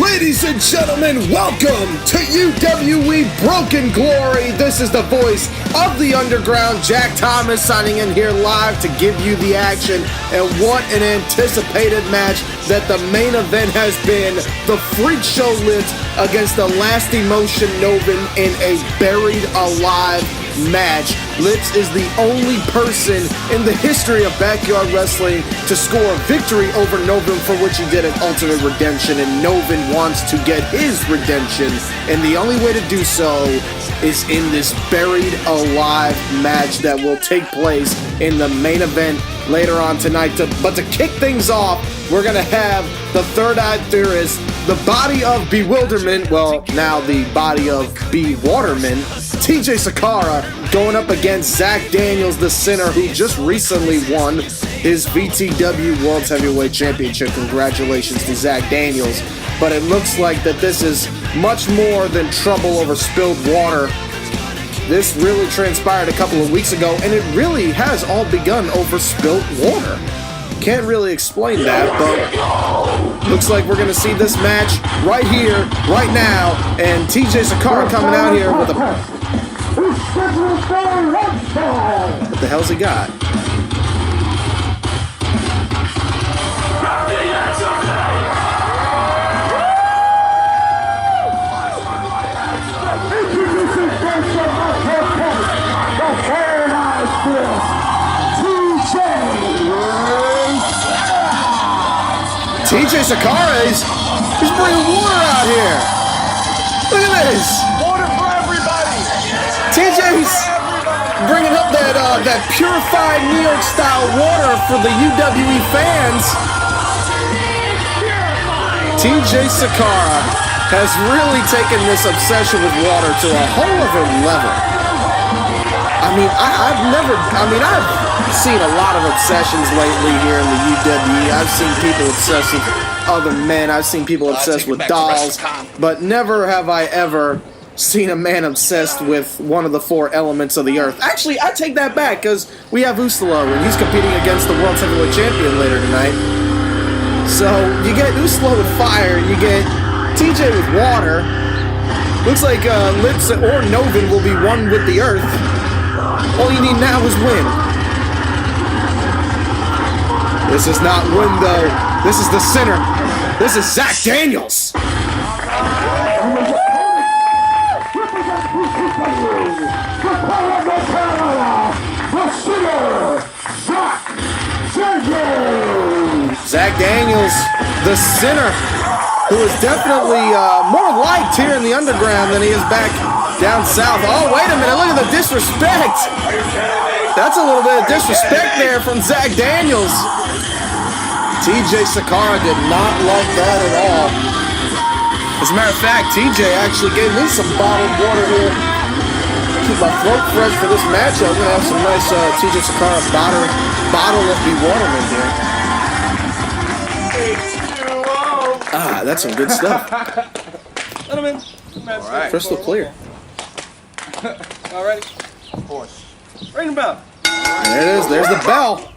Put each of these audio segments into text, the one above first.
Ladies and gentlemen, welcome to UWE Broken Glory. This is the voice of the underground, Jack Thomas, signing in here live to give you the action. And what an anticipated match that the main event has been. The Freak Show Litz against the Last Emotion Noven in a buried alive match. Litz is the only person in the history of backyard wrestling to score a victory over Noven, for which he did an Ultimate Redemption, and Noven wants to get his redemption, and the only way to do so is in this buried alive match that will take place in the main event later on tonight. But to kick things off, we're gonna have the Third-Eyed Theorist, the body of bewilderment, well, now the body of Be-Waterman, TJ Saqqara, going up against Zach Daniels, the Sinner, who just recently won his VTW World Heavyweight Championship. Congratulations to Zach Daniels. But it looks like that this is much more than trouble over spilled water. This really transpired a couple of weeks ago, and it really has all begun over spilled water. Can't really explain that, but looks like we're going to see this match right here, right now, and TJ Saqqara coming out here with a... What the hell's he got? TJ Saqqara is bringing water out here. Look at this. Water for everybody. TJ's bringing up that purified New York style water for the UWE fans. TJ Saqqara has really taken this obsession with water to a whole other level. I've seen a lot of obsessions lately here in the UWE. I've seen people obsessed with other men. I've seen people obsessed with dolls. But never have I ever seen a man obsessed with one of the four elements of the earth. Actually, I take that back, because we have Ustalo, and he's competing against the World Heavyweight Champion later tonight. So, you get Ustalo with fire, you get TJ with water. Looks like Litz or Noven will be one with the earth. All you need now is wind. This is not wind, though. This is the Sinner. This is Zach Daniels. Zach Daniels, the Sinner, who is definitely more liked here in the underground than he is back down south. Oh, wait a minute, look at the disrespect. That's a little bit of disrespect there from Zach Daniels. TJ Saqqara did not like that at all. As a matter of fact, TJ actually gave me some bottled water here. Keep my throat fresh for this matchup. I'm going to have some nice TJ Saqqara bottle of Be-Waterman here. Ah, that's some good stuff. Right. Crystal clear. All ready? Of course. Ring the bell. There it is. There's the bell.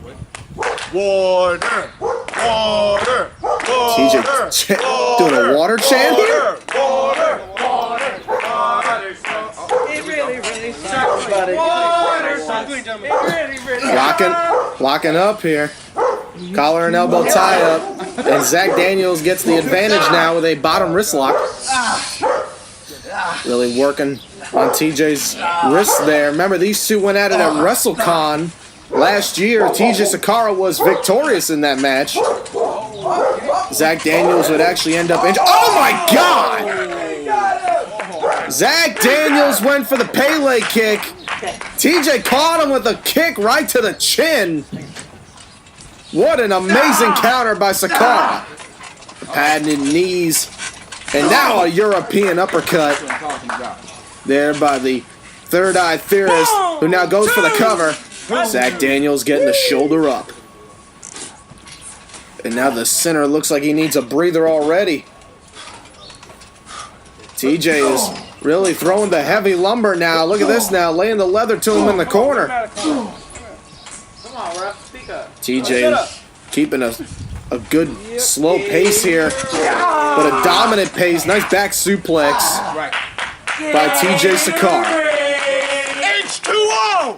Water. Water. TJ doing a water chant here? Water. Water. Water. It really sucks, buddy. Water. Locking up here. Collar and elbow tie up. And Zach Daniels gets the advantage now with a bottom wrist lock. Really working on TJ's wrist there. Remember, these two went at it at WrestleCon last year. TJ Saqqara was victorious in that match. Zach Daniels would actually end up injured. Oh my God! Zach Daniels went for the Pele kick. TJ caught him with a kick right to the chin. What an amazing counter by Saqqara. Patented knees. And now a European uppercut there by the Third-Eyed Theorist, who now goes for the cover. Zach Daniels getting the shoulder up. And now the Sinner looks like he needs a breather already. TJ is really throwing the heavy lumber now. Look at this now, laying the leather to him in the corner. TJ keeping a a good slow pace here, but a dominant pace. Nice back suplex by TJ Saqqara. H2O!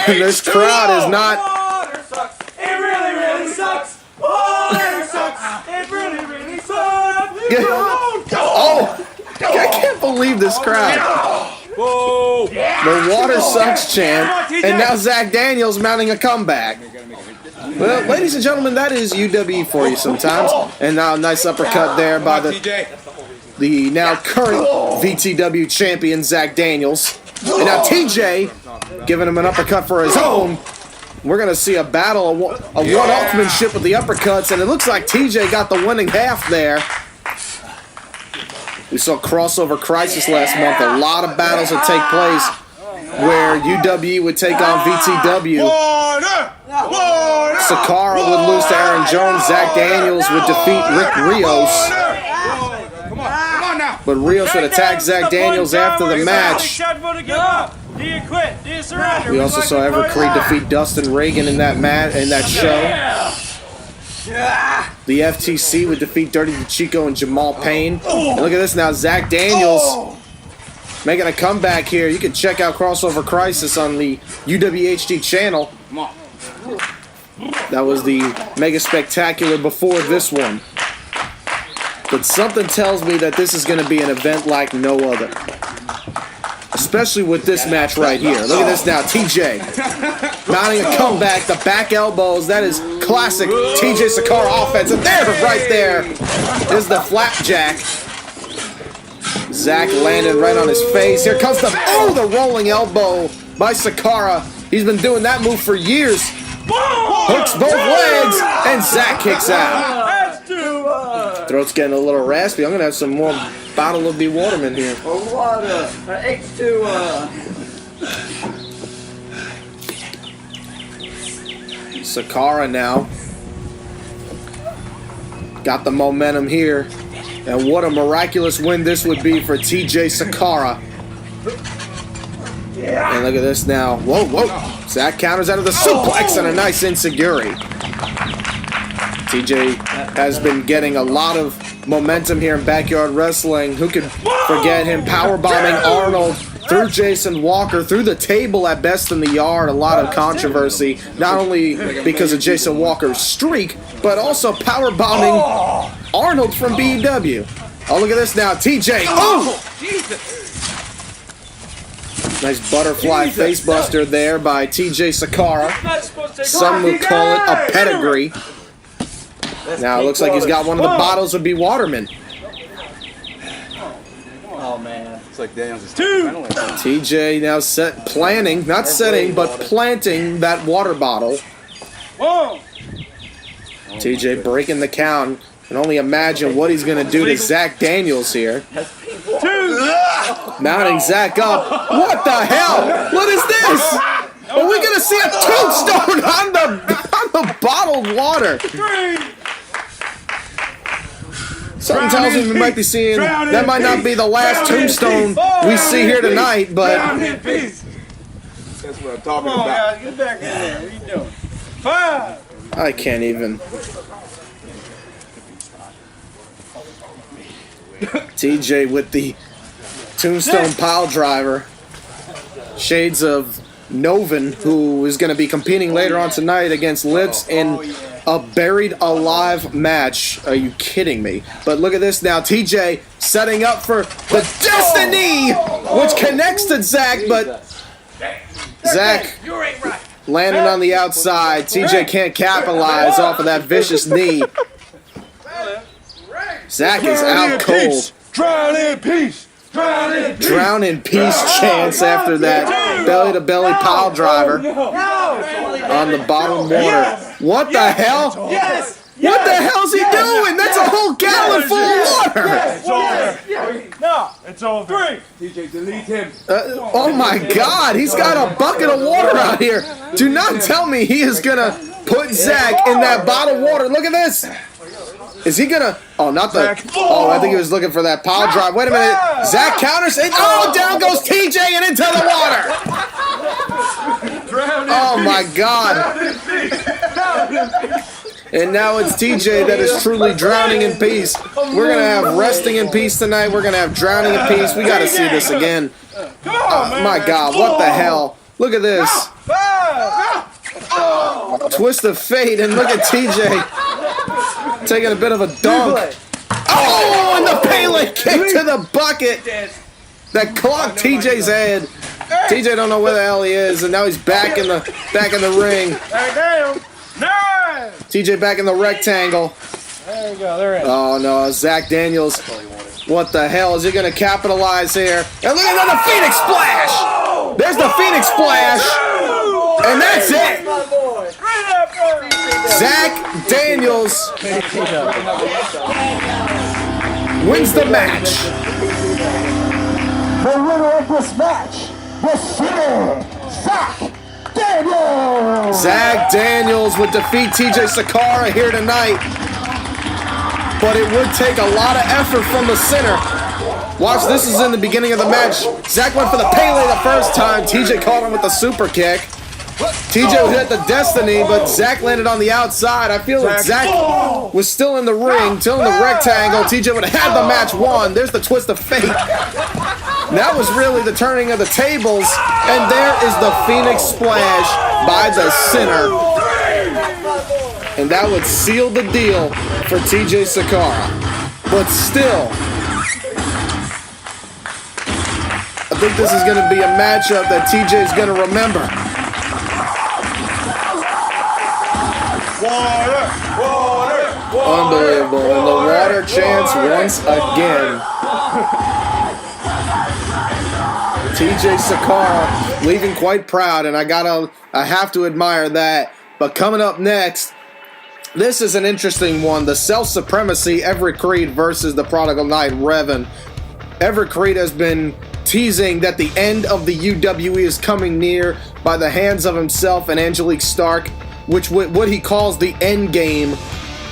This crowd is not. Water sucks. It really, really sucks. Water sucks. It really, really sucks. Oh, I can't believe this crowd. Whoa! The water sucks chant, and now Zach Daniels mounting a comeback. Well, ladies and gentlemen, that is UWE for you sometimes. And now a nice uppercut there by the now current VTW champion, Zach Daniels. And now TJ giving him an uppercut for his own. We're going to see a battle, a one-upmanship with the uppercuts, and it looks like TJ got the winning half there. We saw Crossover Crisis last month. A lot of battles would take place where UWE would take on VTW. Saqqara would lose to Aaron Jones. Zach Daniels would defeat Rios. But Rios would attack Zach Daniels after the match. We also saw Evercreed defeat Dustin Reagan in that show. The FTC would defeat Dirty DeCicco and Jamal Payne. And look at this now, Zach Daniels making a comeback here. You can check out Crossover Crisis on the UWHD channel. That was the Mega Spectacular before this one. But something tells me that this is going to be an event like no other. Especially with this match right here. Look at this now, TJ mounting a comeback, the back elbows. That is classic TJ Saqqara offense. And there, right there, is the flapjack. Zach landed right on his face. Here comes the rolling elbow by Saqqara. He's been doing that move for years. Hooks both legs, and Zach kicks out. Throat's getting a little raspy. I'm going to have some more bottle of the Waterman here. Water. H2O. Saqqara now got the momentum here. And what a miraculous win this would be for TJ Saqqara. And look at this now. Whoa, whoa. Zach counters out of the suplex and a nice enziguri. TJ has been getting a lot of momentum here in Backyard Wrestling. Who could forget him powerbombing Arnold through Jason Walker, through the table at Best in the Yard. A lot of controversy, not only because of Jason Walker's streak, but also powerbombing Arnold from BEW. Oh, look at this now. TJ. Oh! Nice butterfly facebuster there by TJ Saqqara. Some would call it a pedigree. Now it looks like he's got one of the bottles of B. Waterman. Oh man, it's like Daniels is TJ now planting that water bottle. Whoa! TJ breaking the count. And only imagine what he's going to do to Zach Daniels here. Mounting Zach up. What the hell? What is this? Are we going to see a tombstone on the bottled water? Something tells me we might be seeing, that might not be the last tombstone we see here tonight, but... That's what I'm talking about. Guys, get back in there. What are you doing? 5. I can't even. TJ with the tombstone pile driver. Shades of Noven, who is going to be competing later on tonight against Lips in a buried alive match. Are you kidding me? But look at this now. TJ setting up for the Destiny, which connects to Zach, but Zach landing on the outside. TJ can't capitalize off of that vicious knee. Zach is out cold. Drown in peace. Drown in peace chance after that belly-to-belly pile driver on the bottom water. What the hell? What the hell's he doing? That's a whole gallon full of water. It's over. No, it's over. 3. TJ, delete him. Oh my God, he's got a bucket of water out here. Do not tell me he is going to put Zach in that bottled water. Look at this. Is he gonna? Oh, not the. Oh, I think he was looking for that pile drive. Wait a minute. Zach counters it. Oh, down goes TJ and into the water. Oh my God. And now it's TJ that is truly drowning in peace. We're gonna have resting in peace tonight. We're gonna have drowning in peace. We gotta see this again. Oh my God, what the hell? Look at this. Twist of fate, and look at TJ taking a bit of a dunk. Oh, and the Pele kick to the bucket that clocked TJ's head. TJ don't know where the hell he is, and now he's back in the ring. TJ back in the rectangle. There you go. There it is. Oh no, Zach Daniels. What the hell is he gonna capitalize here? And look at the Phoenix Splash. There's the Phoenix Splash, and that's it. Zach Daniels wins the match. The winner of this match, the sinner, Zach Daniels. Zach Daniels would defeat TJ Saqqara here tonight, but it would take a lot of effort from the center. Watch, this is in the beginning of the match. Zach went for the Pele the first time. TJ caught him with the super kick. TJ hit the Destiny, but Zach landed on the outside. I feel like Zach was still in the ring, still in the rectangle. TJ would have had the match won. There's the twist of fate. That was really the turning of the tables. And there is the Phoenix Splash by the center. And that would seal the deal for TJ Saqqara. But still, I think this is going to be a matchup that TJ is going to remember. Unbelievable. And the water chants once again. TJ Saqqara leaving quite proud, and I have to admire that. But coming up next, this is an interesting one. The self-supremacy, Everett Creed versus the Prodigal Knight, Revin. Everett Creed has been teasing that the end of the UWE is coming near by the hands of himself and Angelique Stark, which what he calls the end game.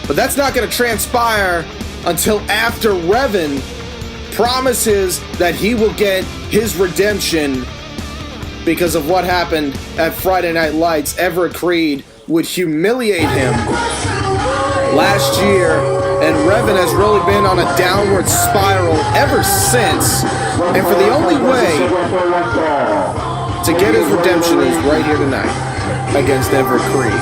But that's not going to transpire until after Revin promises that he will get his redemption because of what happened at Friday Night Lights. Everett Creed would humiliate him last year, and Revin has really been on a downward spiral ever since. And for the only way to get his redemption is right here tonight against Everett Creed.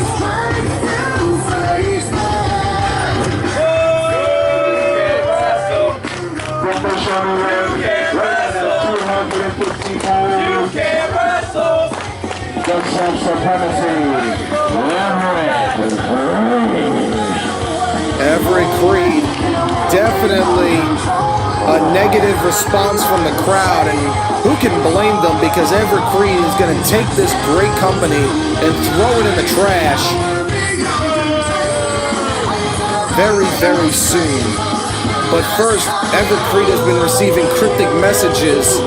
Everett Creed, definitely a negative response from the crowd, and who can blame them, because Everett Creed is going to take this great company and throw it in the trash very, very soon. But first, Everett Creed has been receiving cryptic messages,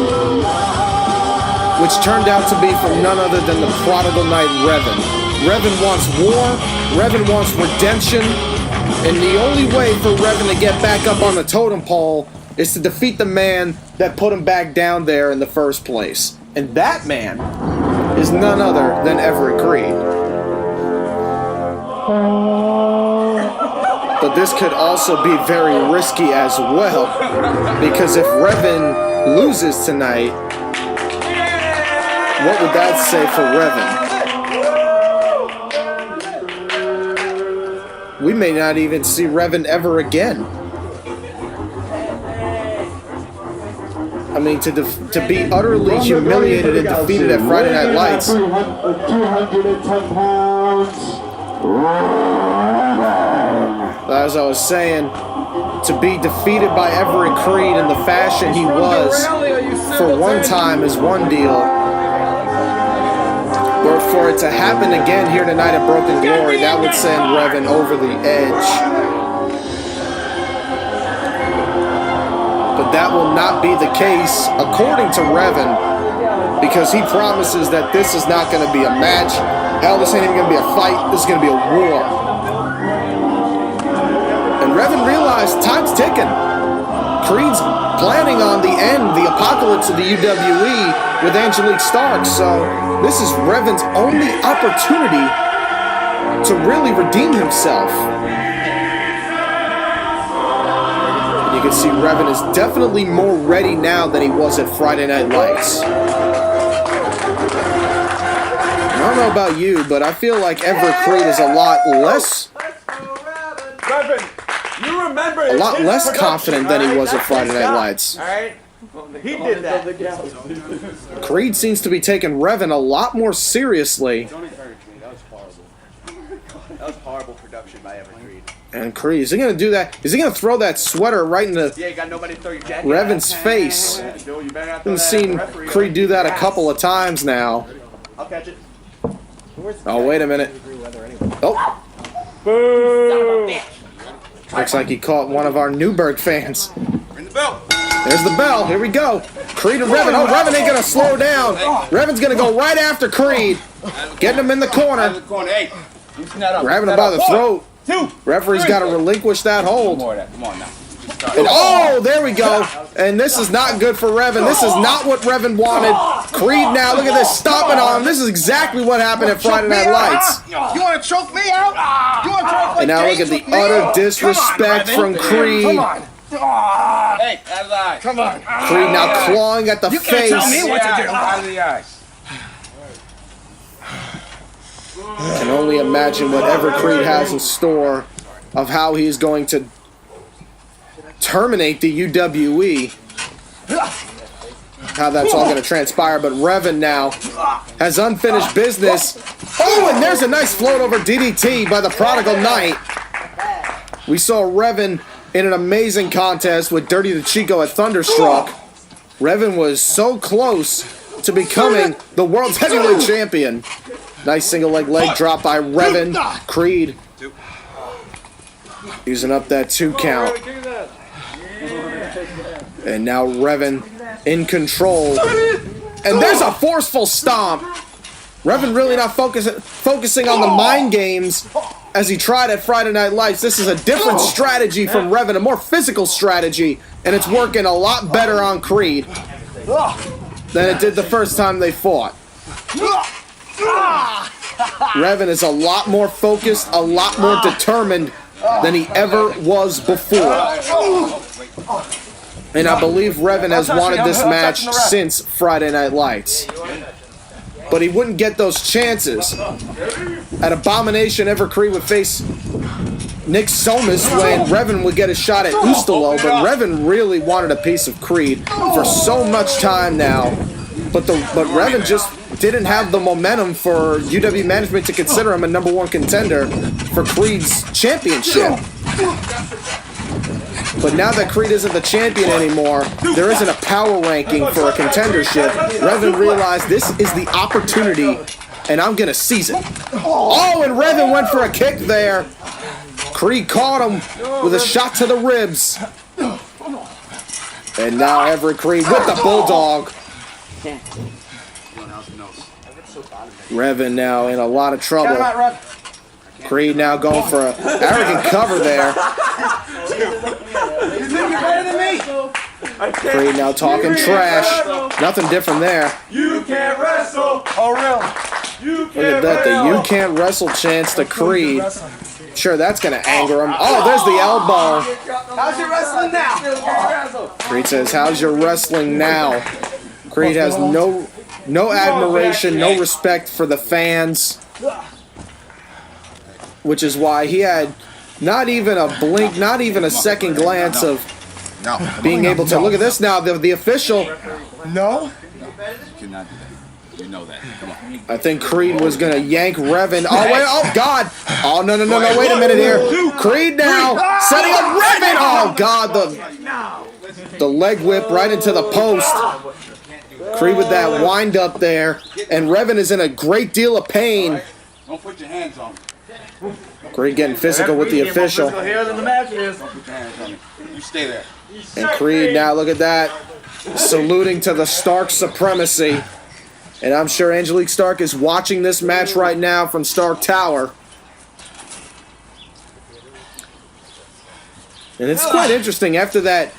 which turned out to be from none other than the Prodigal Knight, Revin. Revin wants war, Revin wants redemption, and the only way for Revin to get back up on the totem pole is to defeat the man that put him back down there in the first place. And that man is none other than Everett Creed. But this could also be very risky as well, because if Revin loses tonight, what would that say for Revin? We may not even see Revin ever again. I mean, to be utterly humiliated and defeated at Friday Night Lights. 210 pounds. As I was saying, to be defeated by Everett Creed in the fashion he was for one time is one deal. But for it to happen again here tonight at Broken Glory, that would send Revin over the edge. But that will not be the case, according to Revin, because he promises that this is not going to be a match. Hell, this ain't even going to be a fight. This is going to be a war. And Revin really realize time's ticking. Creed's planning on the end, the apocalypse of the UWE with Angelique Stark, so this is Revin's only opportunity to really redeem himself. And you can see Revin is definitely more ready now than he was at Friday Night Lights. I don't know about you, but I feel like Everett Creed is a lot less confident than he was at Friday Night Lights. Alright? He did that. Creed seems to be taking Revin a lot more seriously. That was horrible. That was horrible production by Everett Creed. And Creed, is he going to do that? Is he going to throw that sweater right into Yeah, you got nobody to throw your jacket. Revin's face? I've seen Creed do that a couple of times now. I'll catch it. Oh, wait a minute. Oh. Boo! Looks like he caught one of our Newberg fans. Ring the bell. There's the bell. Here we go. Creed and Revin. Oh, Revin ain't going to slow down. Revin's going to go right after Creed. Getting him in the corner. Grabbing him by the throat. Referee's got to relinquish that hold. And oh, there we go. And this is not good for Revin. This is not what Revin wanted. Creed now, look at this, stomping on him. This is exactly what happened at Friday Night Lights. You want to choke me out? You want to choke And now look at the utter disrespect from Creed. Come on. Hey, Adnan. Come on. Creed now clawing at the You face. can't tell me what to do. Out of the eyes. Can only imagine whatever Creed has in store of how he's going to terminate the UWE. How that's all going to transpire, but Revin now has unfinished business. Oh, and there's a nice float over DDT by the Prodigal Knight. We saw Revin in an amazing contest with Dirty DeCicco at Thunderstruck. Revin was so close to becoming the world's heavyweight champion. Nice single leg drop by Revin. Creed using up that 2 count. And now Revin in control. And there's a forceful stomp. Revin really not focusing on the mind games as he tried at Friday Night Lights. This is a different strategy from Revin, a more physical strategy, and it's working a lot better on Creed than it did the first time they fought. Revin is a lot more focused, a lot more determined than he ever was before. And I believe Revin has wanted this match since Friday Night Lights. But he wouldn't get those chances. At Abomination, Everett Creed would face Nick Somas when Revin would get a shot at Ustalo, but Revin really wanted a piece of Creed for so much time now. But Revin just didn't have the momentum for UW management to consider him a #1 contender for Creed's championship. But now that Creed isn't the champion anymore, there isn't a power ranking for a contendership. Revin realized this is the opportunity, and I'm going to seize it. Oh, and Revin went for a kick there. Creed caught him with a shot to the ribs. And now Everett Creed with the Bulldog. Revin now in a lot of trouble. Creed now going for an arrogant cover there. You think you're better than me? Creed now talking trash. Nothing different there. You can't wrestle. Oh, really? You Look at that, the "you can't wrestle" chance to Creed. Sure, that's going to anger him. Oh, there's the elbow. How's your wrestling now? Creed says, "How's your wrestling now?" Creed has no admiration, no respect for the fans. Which is why he had not even a blink, not even a second glance of being able to look at this now. The official. No? You know that. Come on. I think Creed was gonna yank Revin. Oh wait! Oh God! Oh no! Wait a minute here. Creed now setting up Revin. Oh God! The leg whip right into the post. Creed with that wind up there, and Revin is in a great deal of pain. Don't put your hands on me. Creed getting physical with the official. Here than the match is. Don't put your hands on me. You stay there. And Creed now, look at that, saluting to the Stark supremacy. And I'm sure Angelique Stark is watching this match right now from Stark Tower. And it's quite interesting after that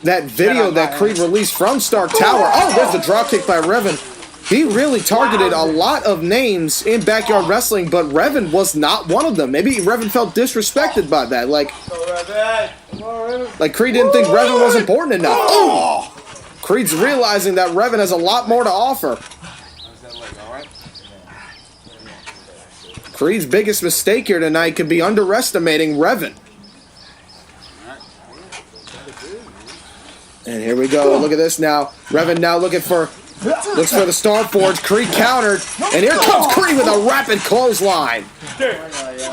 video that Creed released from Stark Tower. Oh, there's the drop kick by Revin. He really targeted a lot of names in Backyard Wrestling, but Revin was not one of them. Maybe Revin felt disrespected by that. Like Creed didn't think Revin was important enough. Oh! Creed's realizing that Revin has a lot more to offer. Creed's biggest mistake here tonight could be underestimating Revin. And here we go. Look at this now. Revin now looks for the Star Forge. Creed countered. And here comes Creed with a rapid clothesline.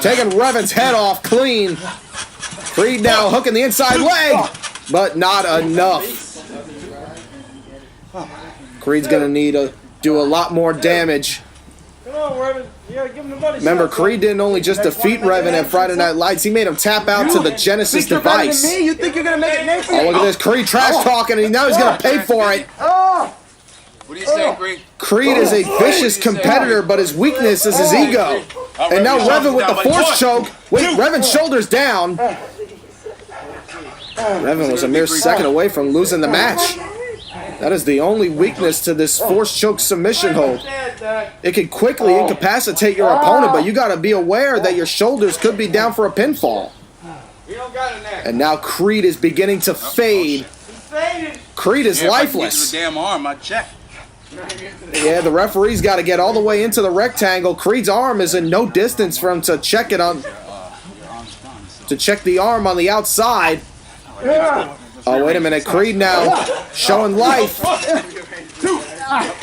Taking Revin's head off clean. Creed now hooking the inside leg. But not enough. Creed's going to need to do a lot more damage. Come on, Revin. You gotta give him the money. Remember, Creed didn't only just defeat Revin at Friday Night Lights, he made him tap out to the Genesis device. You think you're gonna make a name for Oh, look at this. Creed trash talking, and now he's going to pay for it. What do you say, Creed? Creed is a vicious competitor, but his weakness is his ego. And now Revin with the force choke. Wait, Revin's shoulders down. Revin was a mere second away from losing the match. That is the only weakness to this force choke submission hold. It can quickly incapacitate your opponent, but you got to be aware that your shoulders could be down for a pinfall. And now Creed is beginning to fade. Creed is lifeless. The damn arm, I checked. Yeah, the referee's got to get all the way into the rectangle. Creed's arm is in no distance for him to check it on. To check the arm on the outside. Oh, wait a minute. Creed now showing life.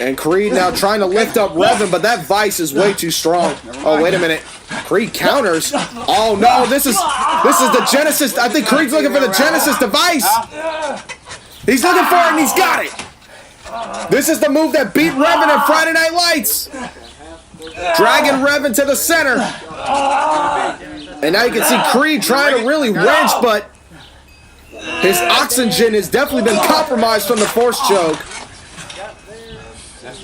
And Creed now trying to lift up Revin, but that vice is way too strong. Oh, wait a minute. Creed counters. Oh, no. This is the Genesis. I think Creed's looking for the Genesis device. He's looking for it, and he's got it. This is the move that beat Revin at Friday Night Lights. Dragging Revin to the center. And now you can see Creed trying to really wrench, but his oxygen has definitely been compromised from the force choke.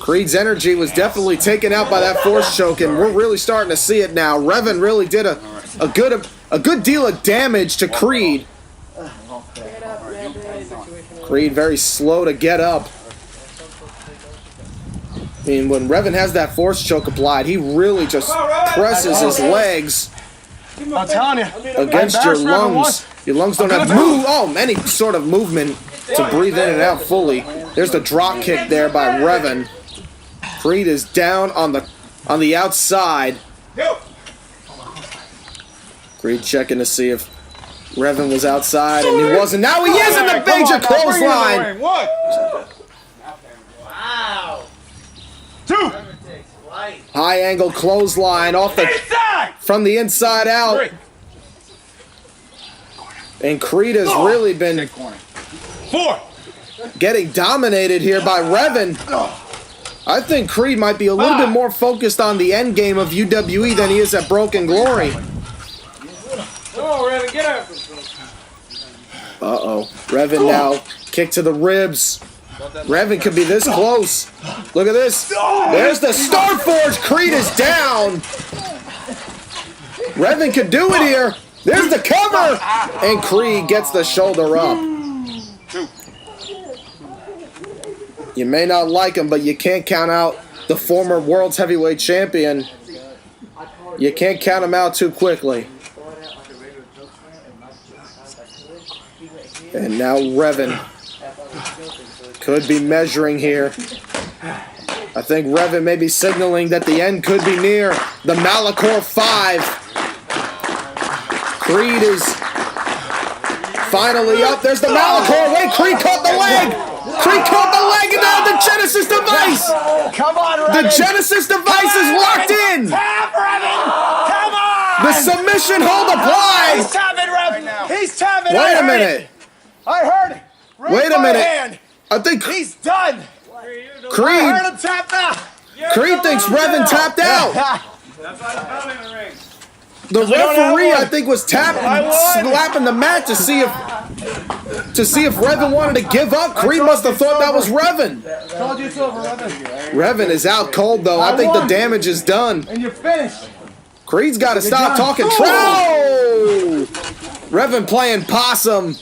Creed's energy was definitely taken out by that force choke, and we're really starting to see it now. Revin really did a good deal of damage to Creed. Creed very slow to get up. I mean, when Revin has that force choke applied, he really just presses his legs I'm telling you. against your lungs. Your lungs don't have any sort of movement to breathe in and out fully. There's the drop kick there by Revin. Creed is down on the outside. Creed checking to see if Revin was outside, and he wasn't. Now he is in the major clothesline. One. Wow. Two. High angle clothesline off from the inside out. And Creed has really been Four. getting dominated here by Revin. I think Creed might be a little bit more focused on the end game of UWE than he is at Broken Glory. Come on, Revin, get up. Uh-oh. Revin now kick to the ribs. Revin could be this close. Look at this. There's the Star Forge. Creed is down. Revin could do it here. There's the cover. And Creed gets the shoulder up. You may not like him, but you can't count out the former World's Heavyweight Champion. You can't count him out too quickly. And now Revin could be measuring here. I think Revin may be signaling that the end could be near. The Malachor 5. Creed is finally up. There's the Malachor. Wait, Creed caught the leg. Creed caught the leg, and now the Genesis device. Come on, Revin. The Genesis device is locked in. Tap, Revin. Come on. The submission hold applied. He's tapping, Revin. He's tapping. Wait a minute. I heard it. Wait a minute. Hand. I think He's done. I Creed heard him tap out. Thinks Revin tapped out. That's why the bell in the ring. The referee, I think, was slapping the mat to see if Revin wanted to give up. Creed must have thought that was Revin. Told you it's over, Revin. Revin is out cold, though. I think the damage is done. And you're finished. Creed's got to stop talking. Trow! Revin playing possum.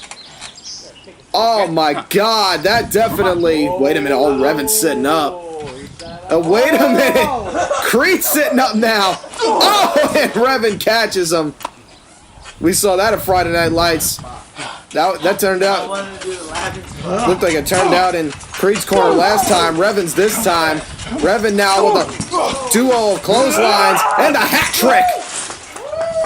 Oh my God, that definitely. Wait a minute. Oh, Revin's sitting up. Wait a minute. Creed's sitting up now. Oh, and Revin catches him. We saw that at Friday Night Lights. That turned out. Looked like it turned out in Creed's corner last time. Revin's this time. Revin now with a duo of clotheslines and a hat trick.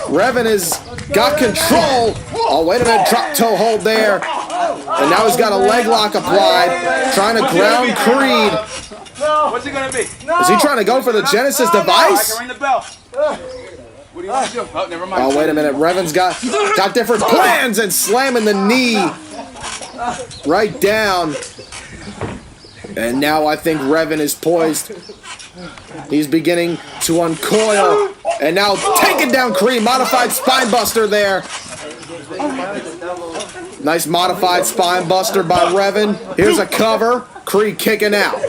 Revin has got control. Oh, wait a minute. Drop toe hold there. And now he's got a leg lock applied. Trying to ground Creed. What's it gonna be? Is he trying to go for the Genesis device? I can ring the bell. What do you want to do? Oh, never mind. Oh, wait a minute. Revin's got different plans and slamming the knee right down. And now I think Revin is poised. He's beginning to uncoil. And now taking down Creed. Modified spine buster there. Nice modified spine buster by Revin. Here's a cover. Creed kicking out.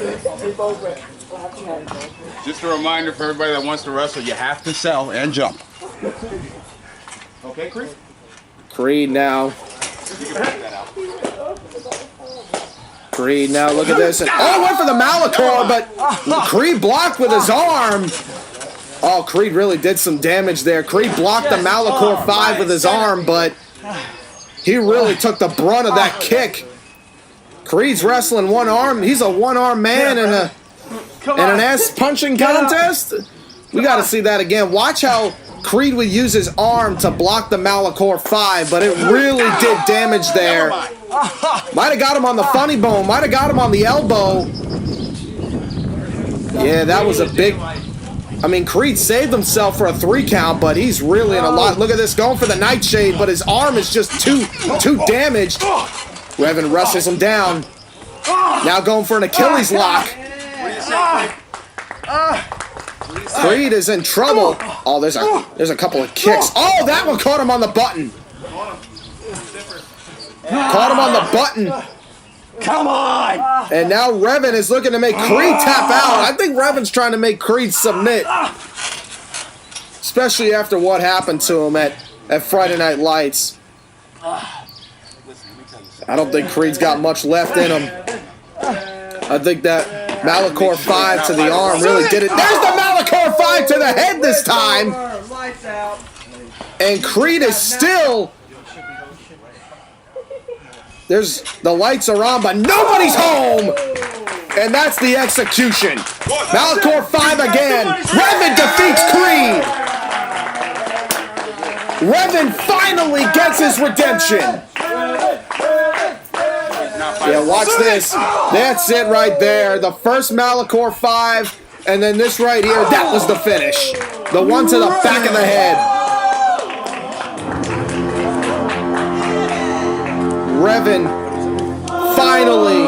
Just a reminder for everybody that wants to wrestle, you have to sell and jump. Okay, Creed? Creed now. Creed now, look at this. And, oh, went for the Malachor, but Creed blocked with his arm. Oh, Creed really did some damage there. Creed blocked the Malachor 5 with his arm, but he really took the brunt of that kick. Creed's wrestling one arm. He's a one-arm man in an ass-punching contest. We got to see that again. Watch how Creed would use his arm to block the Malachor 5, but it really did damage there. Might have got him on the funny bone. Might have got him on the elbow. Yeah, that was a big... I mean, Creed saved himself for a 3 count, but he's really in a lot. Look at this, going for the Nightshade, but his arm is just too damaged. Revin wrestles him down. Now going for an Achilles lock. Creed is in trouble. Oh, there's a couple of kicks. Oh, that one caught him on the button. Caught him on the button. Come on! And now Revin is looking to make Creed tap out. I think Revin's trying to make Creed submit. Especially after what happened to him at Friday Night Lights. I don't think Creed's got much left in him. I think that Malachor 5 to the arm really did it. There's the Malachor 5 to the head this time. And Creed is still... The lights are on, but nobody's home! And that's the execution. Malachor 5 again. Revin defeats Creed. Revin finally gets his redemption. Yeah, watch this. That's it right there. The first Malachor 5, and then this right here, that was the finish. The one to the back of the head. Revin finally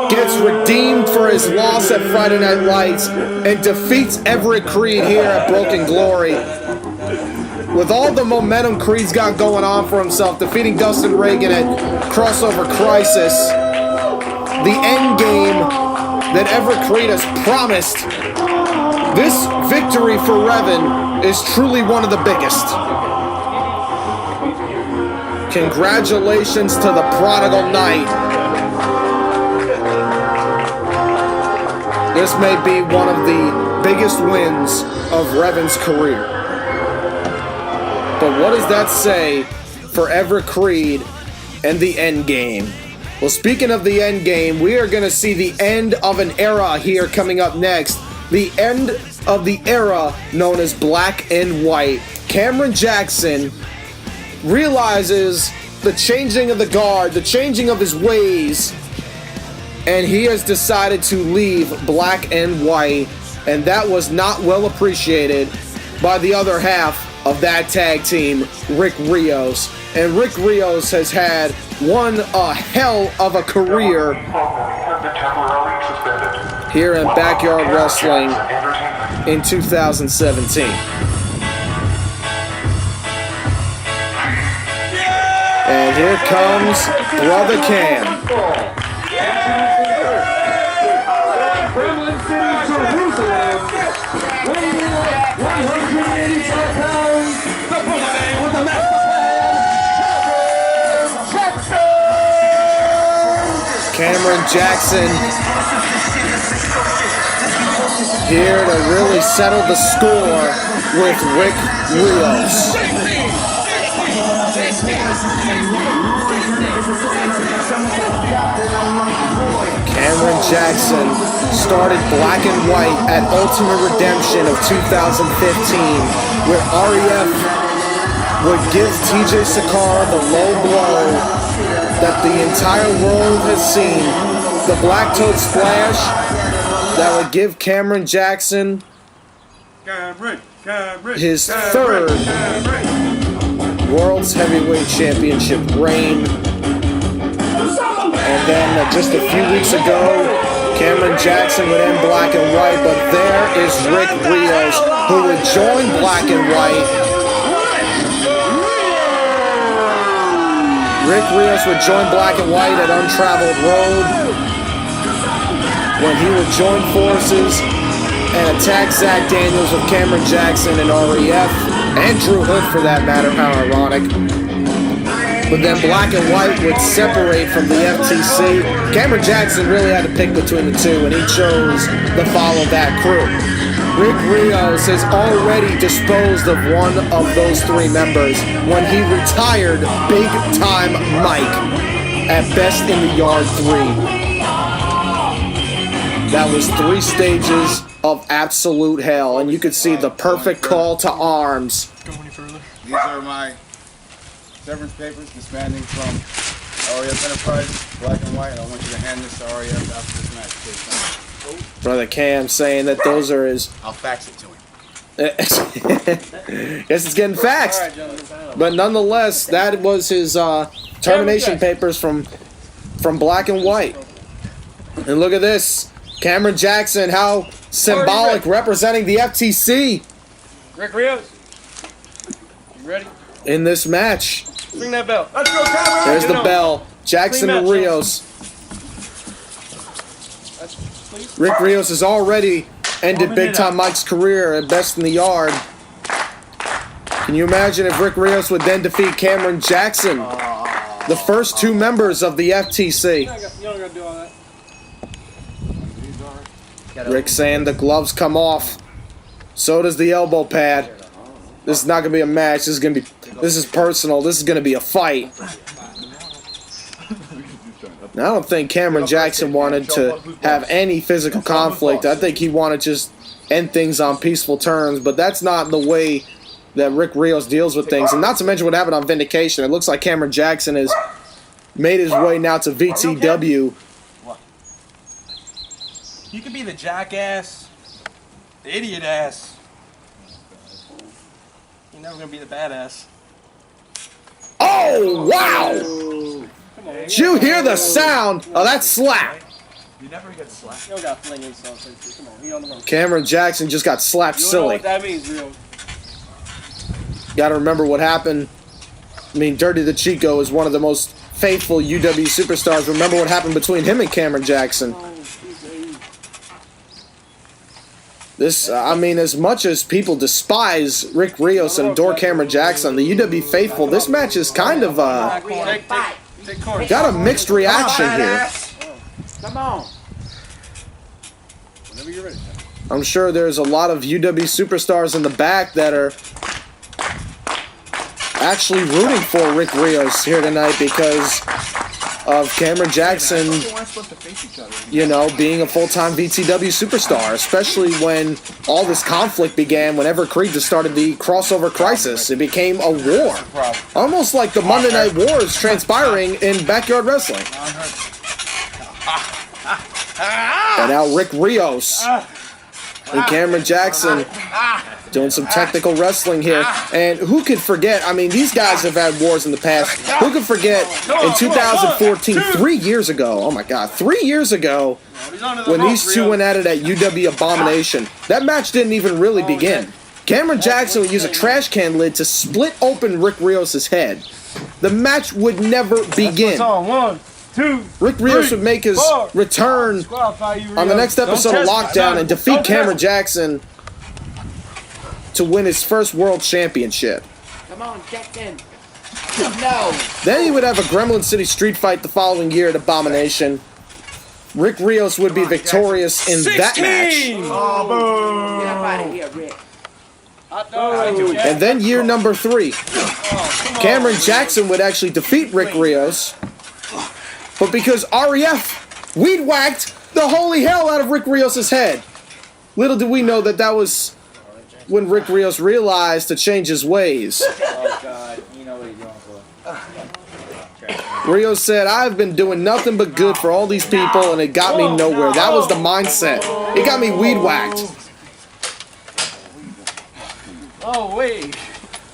gets redeemed for his loss at Friday Night Lights and defeats Everett Creed here at Broken Glory. With all the momentum Creed's got going on for himself, defeating Dustin Reagan at Crossover Crisis, the end game that Everett Creed has promised, this victory for Revin is truly one of the biggest. Congratulations to the Prodigal Knight. This may be one of the biggest wins of Revin's career. But what does that say for Everett Creed and the end game? Well, speaking of the end game, we are going to see the end of an era here coming up next. The end of the era known as Black and White. Cameron Jackson realizes the changing of the guard, the changing of his ways, and he has decided to leave Black and White, and that was not well appreciated by the other half of that tag team, Rick Rios. And Rick Rios has had one hell of a career here in Backyard Wrestling in 2017. And here comes Brother Cam. Jerusalem, weighing in at 185 pounds, the brother man with the Cameron Jackson here to really settle the score with Rick Rios. Cameron Jackson started Black and White at Ultimate Redemption of 2015, where REF would give TJ Saqqara the low blow that the entire world has seen, the Black Toad Splash that would give Cameron Jackson his third World's Heavyweight Championship reign. And then just a few weeks ago, Cameron Jackson would end Black and White, but there is Rick Rios, who would join Black and White. Rick Rios would join Black and White at Untraveled Road, when he would join forces and attack Zach Daniels with Cameron Jackson and REF, and Drew Hood for that matter, how ironic. But then Black and White would separate from the FTC. Cameron Jackson really had to pick between the two, and he chose to follow that crew. Rick Rios has already disposed of one of those three members when he retired Big Time Mike at Best in the Yard 3. That was 3 stages of absolute hell, and you could see the perfect call to arms. These are my severance papers disbanding from REF Enterprise, Black and White, and I want you to hand this to REF after this match, please. Brother Cam saying that those are his... I'll fax it to him. Guess it's getting faxed. But nonetheless, that was his termination papers from Black and White. And look at this. Cameron Jackson, how symbolic, representing the FTC. Rick Rios. You ready? In this match. Ring that bell. Let's go, Cameron. There's the bell. Jackson and Rios. Rick Rios has already ended Big Time Mike's career at Best in the Yard. Can you imagine if Rick Rios would then defeat Cameron Jackson, the first 2 members of the FTC? You don't gotta do all that. Rick saying the gloves come off. So does the elbow pad. This is not gonna be a match. This is personal. This is gonna be a fight. I don't think Cameron Jackson wanted to have any physical conflict. I think he wanted to just end things on peaceful terms, but that's not the way that Rick Rios deals with things. And not to mention what happened on Vindication. It looks like Cameron Jackson has made his way now to VTW. You could be the jackass, the idiot ass. You're never gonna be the badass. Oh, wow! Did you hear the sound of that slap? You never get slapped. You don't got fling insult. Come on, he on the road. Cameron Jackson just got slapped You don't know silly. what that means, real. Got to remember what happened. I mean, Dirty DeCicco is one of the most faithful UWE superstars. Remember what happened between him and Cameron Jackson. This, I mean, as much as people despise Rick Rios and adore Cameron Jackson, the UWE faithful, this match is kind of got a mixed reaction here. Come on. Whenever you're ready. I'm sure there's a lot of UWE superstars in the back that are actually rooting for Rick Rios here tonight because of Cameron Jackson, you know, being a full-time VTW superstar, especially when all this conflict began whenever Creed just started the crossover crisis. It became a war. Almost like the Monday Night War is transpiring in backyard wrestling. And now Rick Rios and Cameron Jackson doing some technical wrestling here. And who could forget, I mean, these guys have had wars in the past. Who could forget in 2014, 3 years ago, oh my God, 3 years ago, when these two went at it at UWE Abomination. That match didn't even really begin. Cameron Jackson would use a trash can lid to split open Rick Rios' head. The match would never begin. Rick Rios would make his return on the next episode of Lockdown and defeat Cameron Jackson to win his first world championship. Come on, Jackson. No. Then he would have a Gremlin City street fight the following year at Abomination. Rick Rios would be victorious in that match. Oh, boom. Get up out of here, Rick. And then year number 3, Cameron Jackson would actually defeat Rick Rios. But because REF weed whacked the holy hell out of Rick Rios' head. Little did we know that that was when Rick Rios realized to change his ways. Oh, God. You know what you're doing, bro. Rios said, I've been doing nothing but good for all these people, and it got me nowhere. That was the mindset. It got me weed whacked. Oh, wait.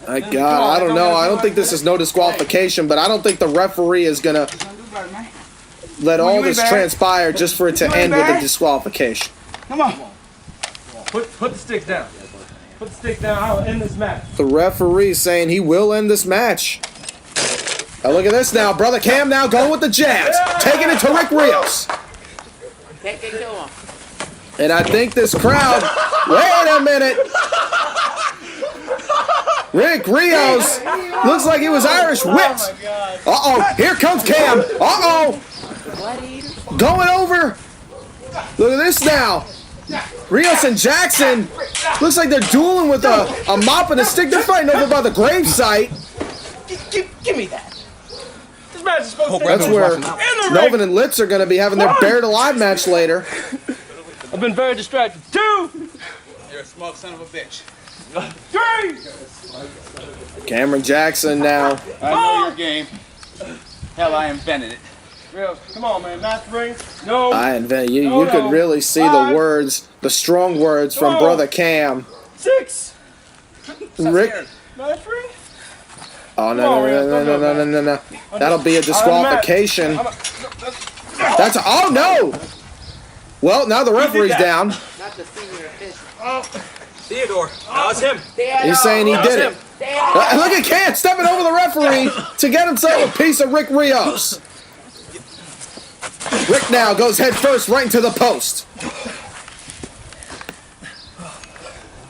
My God, I don't know. I don't think this is no disqualification, but I don't think the referee is going to let all this transpire just for it to end with a disqualification. Come on. Put the sticks down. Put the sticks down. I'll end this match. The referee saying he will end this match. Now look at this now. Brother Cam now going with the jabs. Taking it to Rick Rios. Take it to him. And I think this crowd... Wait a minute. Rick Rios looks like he was Irish whipped. Uh-oh. Here comes Cam. Uh-oh. Going over. Look at this now. Rios and Jackson. Looks like they're dueling with a mop and a stick. They're fighting over by the gravesite. Give me that. This match is supposed to That's where Noven and Litz are going to be having their Buried Alive match later. I've been very distracted. 2. You're a smug son of a bitch. 3. Cameron Jackson now. I know your game. Hell, I invented it. Rios, come on, man. Match ring. No. I invent you. You could really see the words, the strong words from Brother Cam. 6. Rick. Match ring. Oh no. That'll be a disqualification. That's oh no. Well, now the referee's down. Not the senior official. Theodore. That was him. He's saying he did it. Look at Cam stepping over the referee to get himself a piece of Rick Rios. Rick now goes head first right into the post.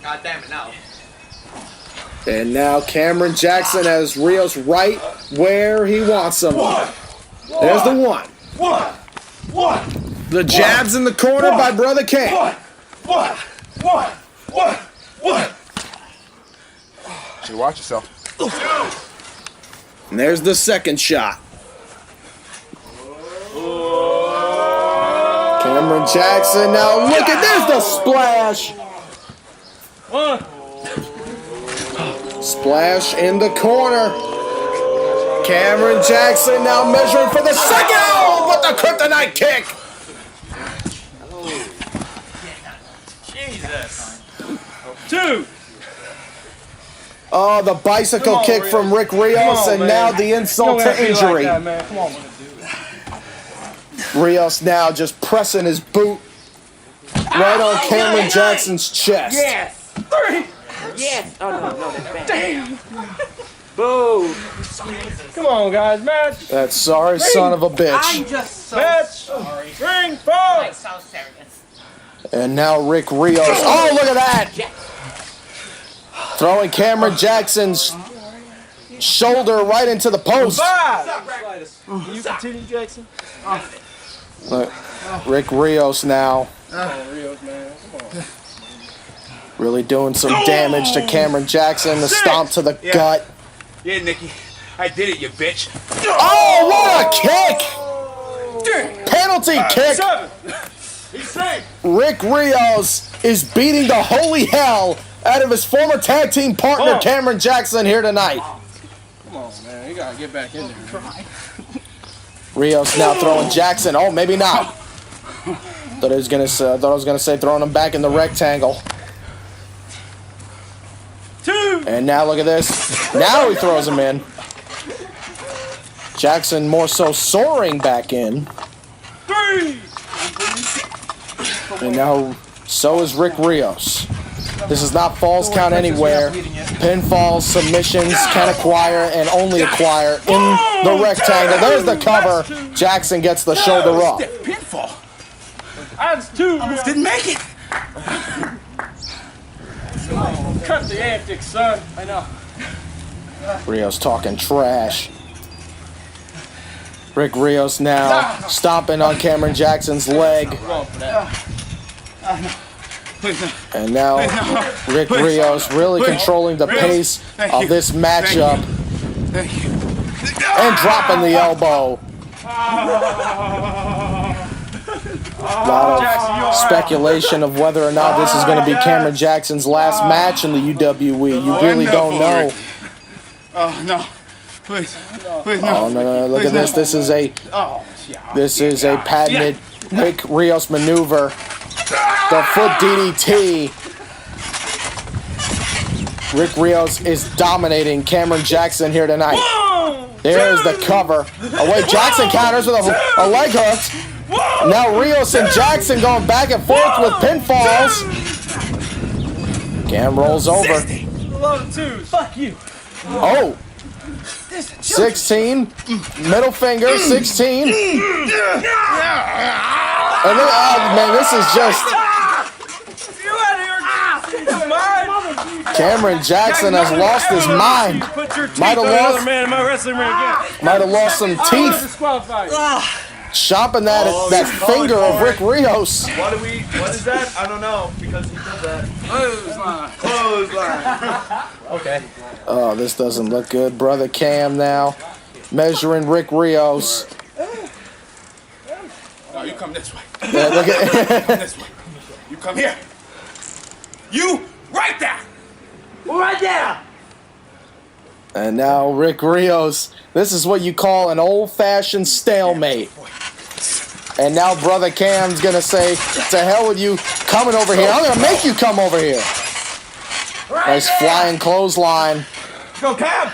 God damn it, now. And now Cameron Jackson has Rios right where he wants him. There's the one. The jabs in the corner by Brother Cam. Should watch yourself. And there's the second shot. Cameron Jackson now look at this, the splash. Splash in the corner. Cameron Jackson now measuring for the second. Oh, what the kryptonite kick. Jesus. 2. Oh, the bicycle kick from Rick Rios, and now the insult to injury. Come on. Rios now just pressing his boot right on Cameron Jackson's chest. Yes. 3. Yes. Oh, no, that's bad. Damn. Boo. Come on, guys. Match. That sorry son of a I'm bitch. just so Match. sorry. Ring 4. So serious. And now Rick Rios. Oh, look at that. Throwing Cameron Jackson's shoulder right into the post. 5. You continue, Jackson. Look, Rick Rios now Rios, man. Come on. really doing some damage to Cameron Jackson. The stomp to the gut. Yeah, Nikki. I did it, you bitch. Oh, what a kick! Penalty kick. 7. He's safe. Rick Rios is beating the holy hell out of his former tag team partner Cameron Jackson here tonight. Come on, man. You gotta get back in there. Rios now throwing Jackson. Oh, maybe not. Thought I was gonna say throwing him back in the rectangle. 2. And now look at this. Now he throws him in. Jackson more so soaring back in. 3. And now so is Rick Rios. This is not falls count anywhere. Pinfalls, submissions can acquire and only acquire in the rectangle. There's the cover. Jackson gets the shoulder up. Pinfall. That's 2. Almost didn't make it. Cut the antics, son. I know. Rios talking trash. Rick Rios now stomping on Cameron Jackson's leg. And now Rick Rios really controlling the pace of this matchup. And dropping the elbow. A lot of speculation of whether or not this is going to be Cameron Jackson's last match in the UWE. You really don't know. Oh no! Please, please Oh no! Look at this. This is a patented Rick Rios maneuver. The foot DDT. Rick Rios is dominating Cameron Jackson here tonight. There's the cover. Oh wait, Jackson counters with a leg hook. Now Rios and Jackson going back and forth with pinfalls. Cam rolls over. Fuck you. Oh. 16. Middle finger. 16. And then, oh man, this is just... Cameron Jackson has lost his mind. Might have lost some teeth. Chopping that finger of Rick Rios. What is that? I don't know, because he does that. Clothesline. Okay. Oh, this doesn't look good. Brother Cam now measuring Rick Rios. No, you come this way. Yeah, look at You come this way. You come here. You right there. Right there. And now Rick Rios. This is what you call an old-fashioned stalemate. And now Brother Cam's going to say, to hell with you coming over here. I'm going to make you come over here. Nice flying clothesline. Go, Cam.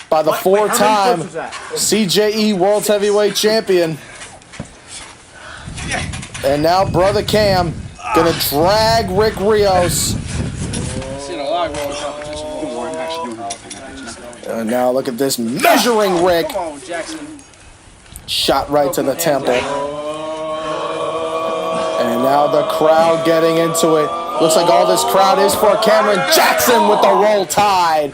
By the four-time CJE World Heavyweight Champion. And now Brother Cam going to drag Rick Rios. And now look at this, measuring Rick. Come on, Jackson. Shot right to the temple. And now the crowd getting into it. Looks like all this crowd is for Cameron Jackson with the Roll Tide.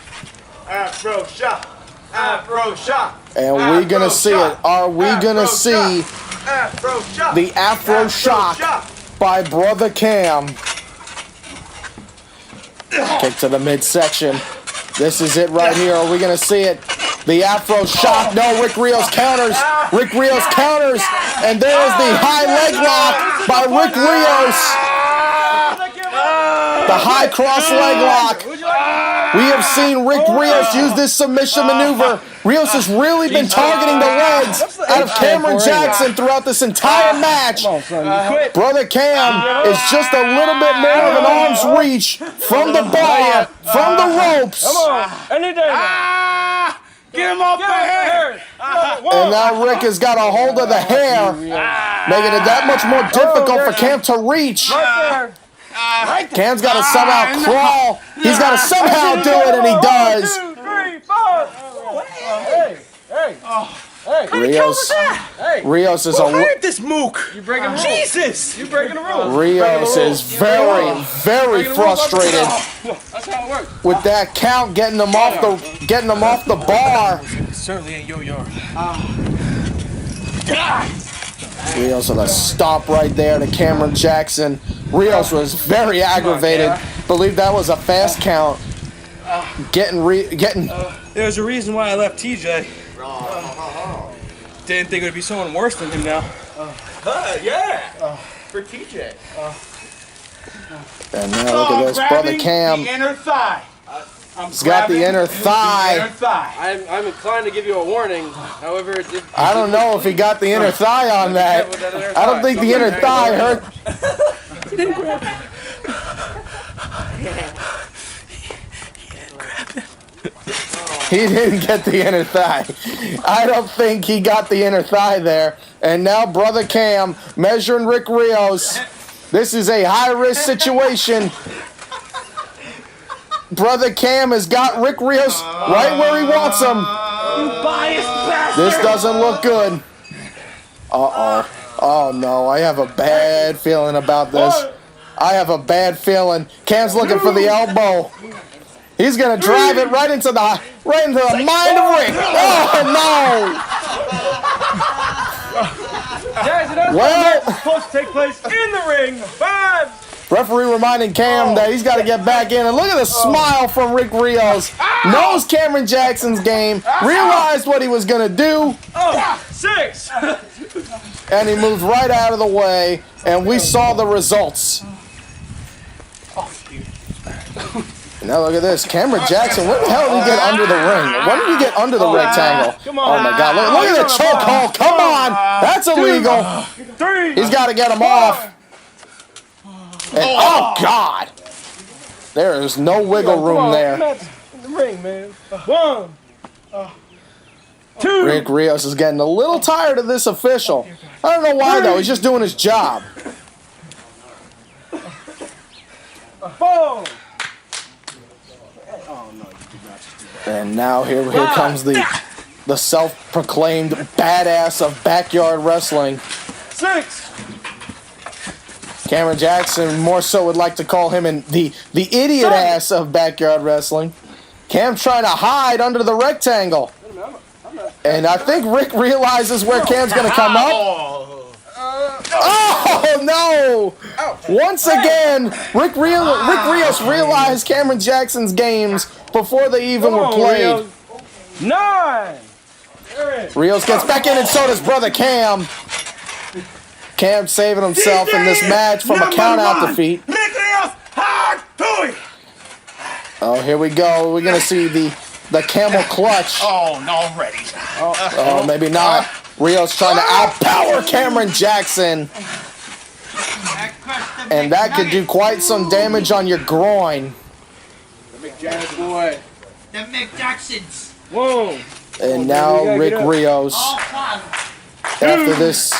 Afro shot. Afro shot. And we're going to see it. Are we going to see Afro shot. the Afro Shock by Brother Cam? Kick to the midsection. This is it right here. Are we going to see it? The Afro Shock. No, Rick Rios counters. Rick Rios counters. And there's the high leg lock by Rick Rios. The high cross leg lock. We have seen Rick Rios use this submission maneuver. Rios has really been targeting the legs out of Cameron Jackson throughout this entire match. Brother Cam is just a little bit more of an arm's reach from the bar, from the ropes. Get him off the hair. And now Rick has got a hold of the hair, making it that much more difficult for Cam to reach. Cam's got to somehow crawl. He's got to somehow do it, and he does. 2, 3, 4. Rios is This mook. You breaking rules. Jesus. You breaking the rules. Rios is very, very frustrated That's how it works. with that count getting him off the bar. It certainly ain't your yard. Rios with a stop right there to Cameron Jackson. Rios was very aggravated. Believe that was a fast count. Getting. There's a reason why I left TJ. Didn't think it would be someone worse than him now. For TJ. And now look at this, Brother Cam. The inner thigh. He's got the inner thigh. I'm inclined to give you a warning. However, I don't know if he got the inner thigh on that. I don't think the inner thigh hurt. He didn't get the inner thigh. I don't think he got the inner thigh there. And now Brother Cam measuring Rick Rios. This is a high-risk situation. Brother Cam has got Rick Rios right where he wants him. You biased bastard. This doesn't look good. Uh-oh. Oh, no. I have a bad feeling about this. I have a bad feeling. Cam's looking for the elbow. He's going to drive it right into the mind of Rick. Oh, no. Well, supposed to take place in the ring. 5. referee reminding Cam that he's got to get back in. And look at the smile from Rick Rios. Knows Cameron Jackson's game. Realized what he was going to do. 6. And he moved right out of the way. And we saw the results. Now look at this. Cameron Jackson, where the hell did he get under the ring? When did he get under the rectangle? Come on. Oh my God. Look at the chokehold. Come on. That's illegal. 3. He's got to get him off. And, oh God. There is no wiggle room there. In the ring, man. 1. 2. Rick Rios is getting a little tired of this official. I don't know why though. He's just doing his job. 4. And now here comes the self-proclaimed badass of backyard wrestling. 6. Cameron Jackson more so would like to call him the idiot ass of backyard wrestling. Cam's trying to hide under the rectangle. And I think Rick realizes where Cam's going to come up. Oh, no! Once again, Rick Rios realized Cameron Jackson's games before they even were played. 9. Rios gets back in and so does brother Cam. Cam saving himself in this match from a count-out defeat. Oh, here we go. We're going to see the camel clutch. Oh, no, ready. Oh, maybe not. Rios trying to outpower Cameron Jackson. And that could do quite some damage on your groin. The McJackson. The McJacksons. Whoa. And now Rick Rios, after this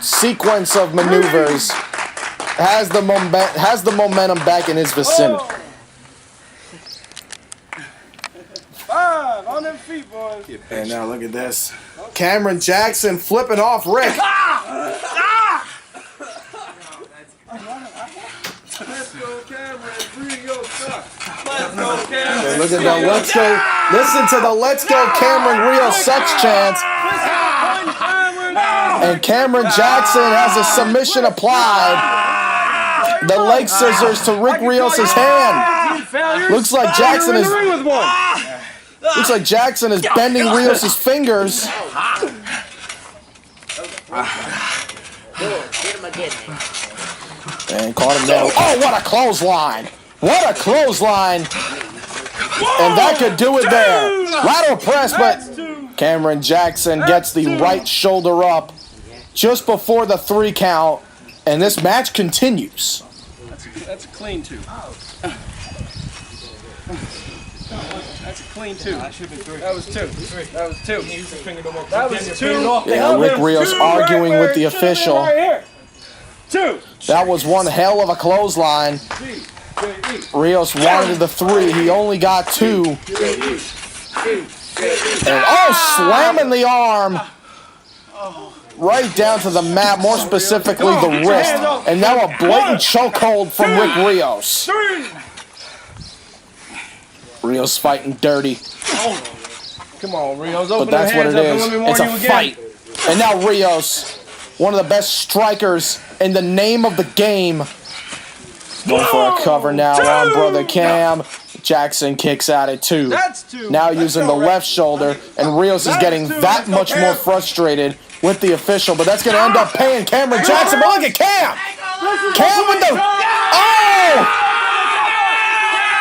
sequence of maneuvers, has the momentum back in his vicinity. 5. On them feet, boys. And now look at this. Cameron Jackson flipping off Rick. Let's go, Cameron. Rios sucks. Let's go, Cameron. And look at that. Listen to the Let's Go Cameron Rios sucks chants. And Cameron Jackson has a submission applied. The leg scissors to Rick Rios' hand. Looks like Jackson is bending Rios' fingers. And caught him down. Oh, what a clothesline! What a clothesline! And that could do it there. Lateral press, but Cameron Jackson gets the right shoulder up just before the 3 count. And this match continues. That's a clean 2. That's a clean 2. That was 2. That was 2. That was 2. Yeah, Rick Rios arguing with the official. Right here. 2. That was one hell of a clothesline. Rios wanted the 3. He only got 2. And slamming the arm right down to the mat, more specifically the wrist. And now a blatant chokehold from Rick Rios. Rios fighting dirty. Come on, Rios. But that's what it is. It's a fight. And now Rios, one of the best strikers in the name of the game. Going for a cover now on brother Cam. Jackson kicks out at 2. That's 2. Now using the left shoulder. And Rios is getting that much more frustrated with the official. But that's going to end up paying Cameron Jackson. But look at Cam. Cam with the... Oh!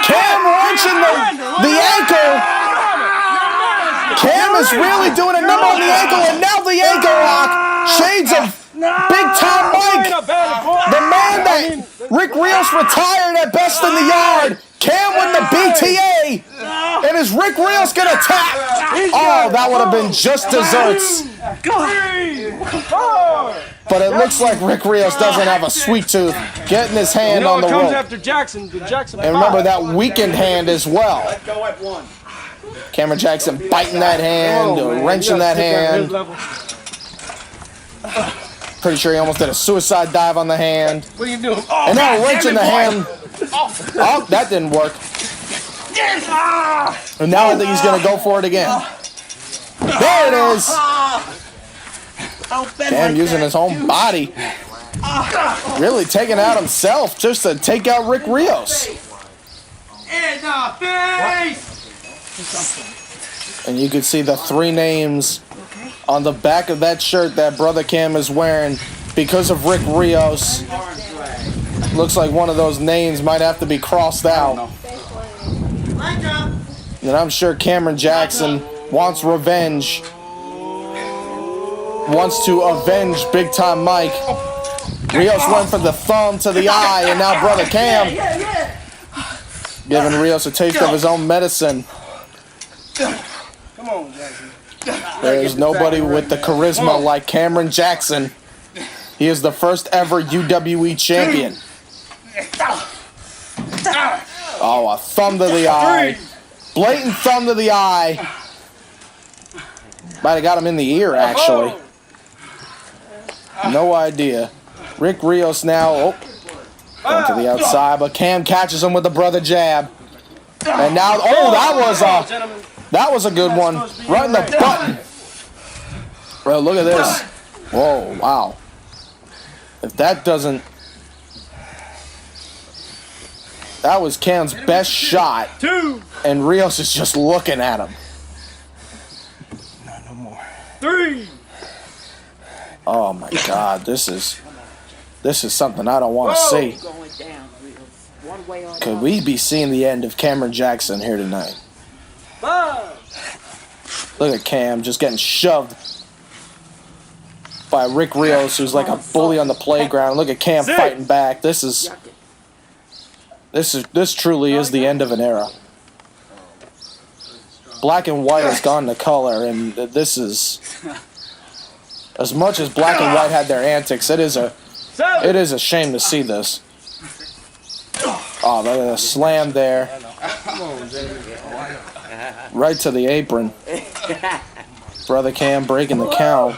Cam wrenching the ankle. Cam is really doing a number on the ankle. And now the ankle lock. Shades of Big Tom Mike. The man that Rick Rios retired at Best in the Yard. Cam with the BTA. And is Rick Rios going to tap? Oh, that would have been just desserts. 3, 4. But it looks like Rick Rios doesn't have a sweet tooth. Getting his hand on the comes rope. after Jackson. And remember that weakened hand as well. Go at 1. Cameron Jackson biting that hand, wrenching that hand. Pretty sure he almost did a suicide dive on the hand. What are you doing? And now wrenching the hand. Oh, that didn't work. And now I think he's going to go for it again. There it is. Cam using his own body. Really taking out himself just to take out Rick Rios. In the face! And you can see the 3 names on the back of that shirt that Brother Cam is wearing because of Rick Rios. Looks like one of those names might have to be crossed out. And I'm sure Cameron Jackson wants revenge. Wants to avenge Big Time Mike. Rios went for the thumb to the eye, and now Brother Cam giving Rios a taste of his own medicine. Come on, Jackson. There's nobody with the charisma like Cameron Jackson. He is the first ever UWE champion. Oh, a thumb to the eye. Blatant thumb to the eye. Might have got him in the ear, actually. No idea. Rick Rios now going to the outside, but Cam catches him with the brother jab. And now, that was a good one. Right in the button. Bro, look at this. Whoa, wow. If that doesn't... That was Cam's best shot. And Rios is just looking at him. No more. 3. Oh my God, this is something I don't want to see. Could we be seeing the end of Cameron Jackson here tonight? 5. Look at Cam just getting shoved by Rick Rios, who's like a bully on the playground. Look at Cam fighting back. This truly is the end of an era. Black and white has gone to color, and this is, as much as black and white had their antics, it is a shame to see this. Oh, the slam there. Right to the apron. Brother Cam breaking the count.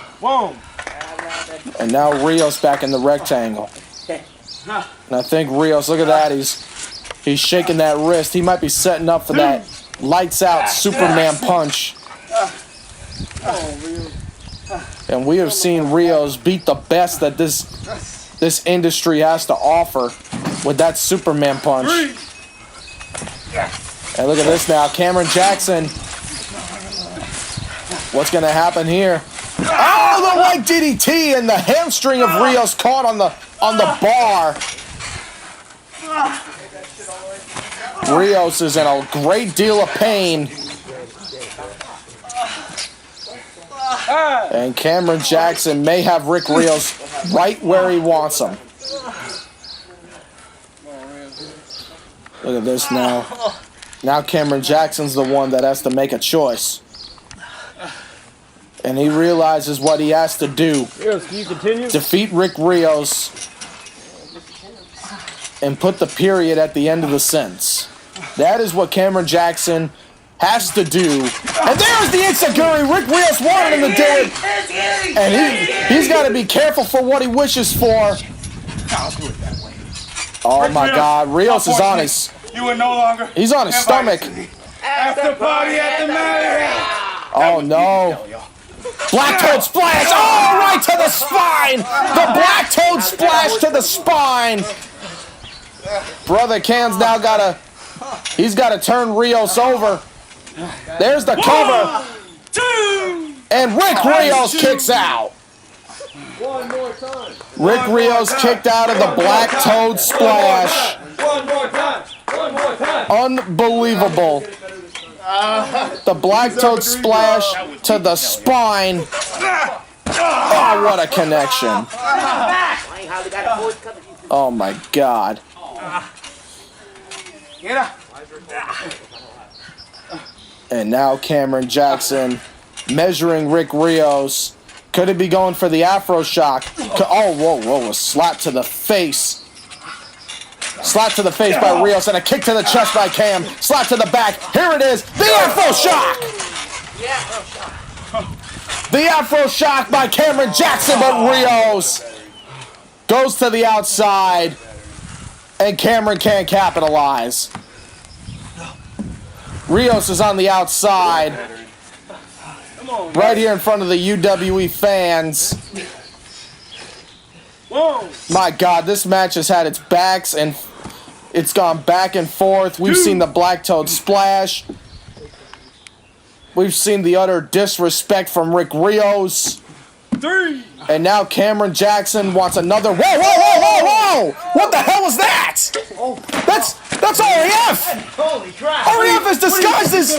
And now Rios back in the rectangle. And I think Rios, look at that, he's shaking that wrist. He might be setting up for that lights out Superman punch. And we have seen Rios beat the best that this industry has to offer with that Superman punch. And look at this now, Cameron Jackson. What's gonna happen here? Oh, the white DDT, and the hamstring of Rios caught on the bar. Rios is in a great deal of pain. And Cameron Jackson may have Rick Rios right where he wants him. Look at this now. Now Cameron Jackson's the one that has to make a choice. And he realizes what he has to do. Rios, can you continue? Defeat Rick Rios and put the period at the end of the sentence. That is what Cameron Jackson has to do. And there's the Itsaguri. Rick Rios wanted him to do it. And he's got to be careful for what he wishes for. Oh my God. Rios is on his... You are no longer... He's on his stomach. After party at the Marriott. Oh no. Black Toad Splash! Oh, right to the spine! The Black Toad Splash to the spine! Brother Cam's now he's gotta turn Rios over. There's the cover. 2. And Rick Rios kicks out. One more time. Rick Rios kicked out of the Black Toad Splash. One more time. One more time. Unbelievable. The Black Toad Splash to the spine. Oh, what a connection. Oh my God. And now Cameron Jackson measuring Rick Rios. Could it be going for the Afro shock? Oh, whoa, a slap to the face. Slap to the face by Rios and a kick to the chest by Cam. Slap to the back. Here it is. The Afro shock. The Afro shock by Cameron Jackson, but Rios goes to the outside. And Cameron can't capitalize. Rios is on the outside. Right here in front of the UWE fans. My God, this match has had its backs and it's gone back and forth. We've seen the Black Toad splash. We've seen the utter disrespect from Rick Rios. 3. And now Cameron Jackson wants another. Whoa, whoa, whoa, whoa, whoa! What the hell was that? That's REF! Holy crap! REF is disguised as.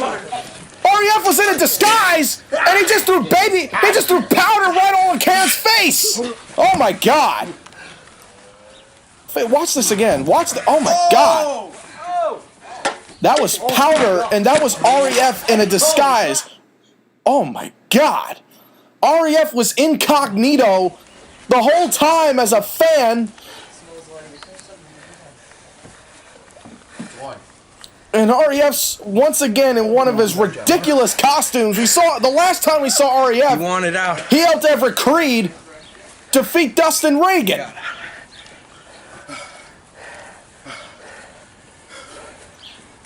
REF was in a disguise, and he just threw powder right on Cam's face. Oh my God! Watch this again. Watch the. Oh my God! That was powder, and that was REF in a disguise. Oh my God! REF was incognito the whole time as a fan. And REF's once again in one of his ridiculous costumes. We saw the last time we saw REF. He wanted out. He helped Everett Creed defeat Dustin Reagan.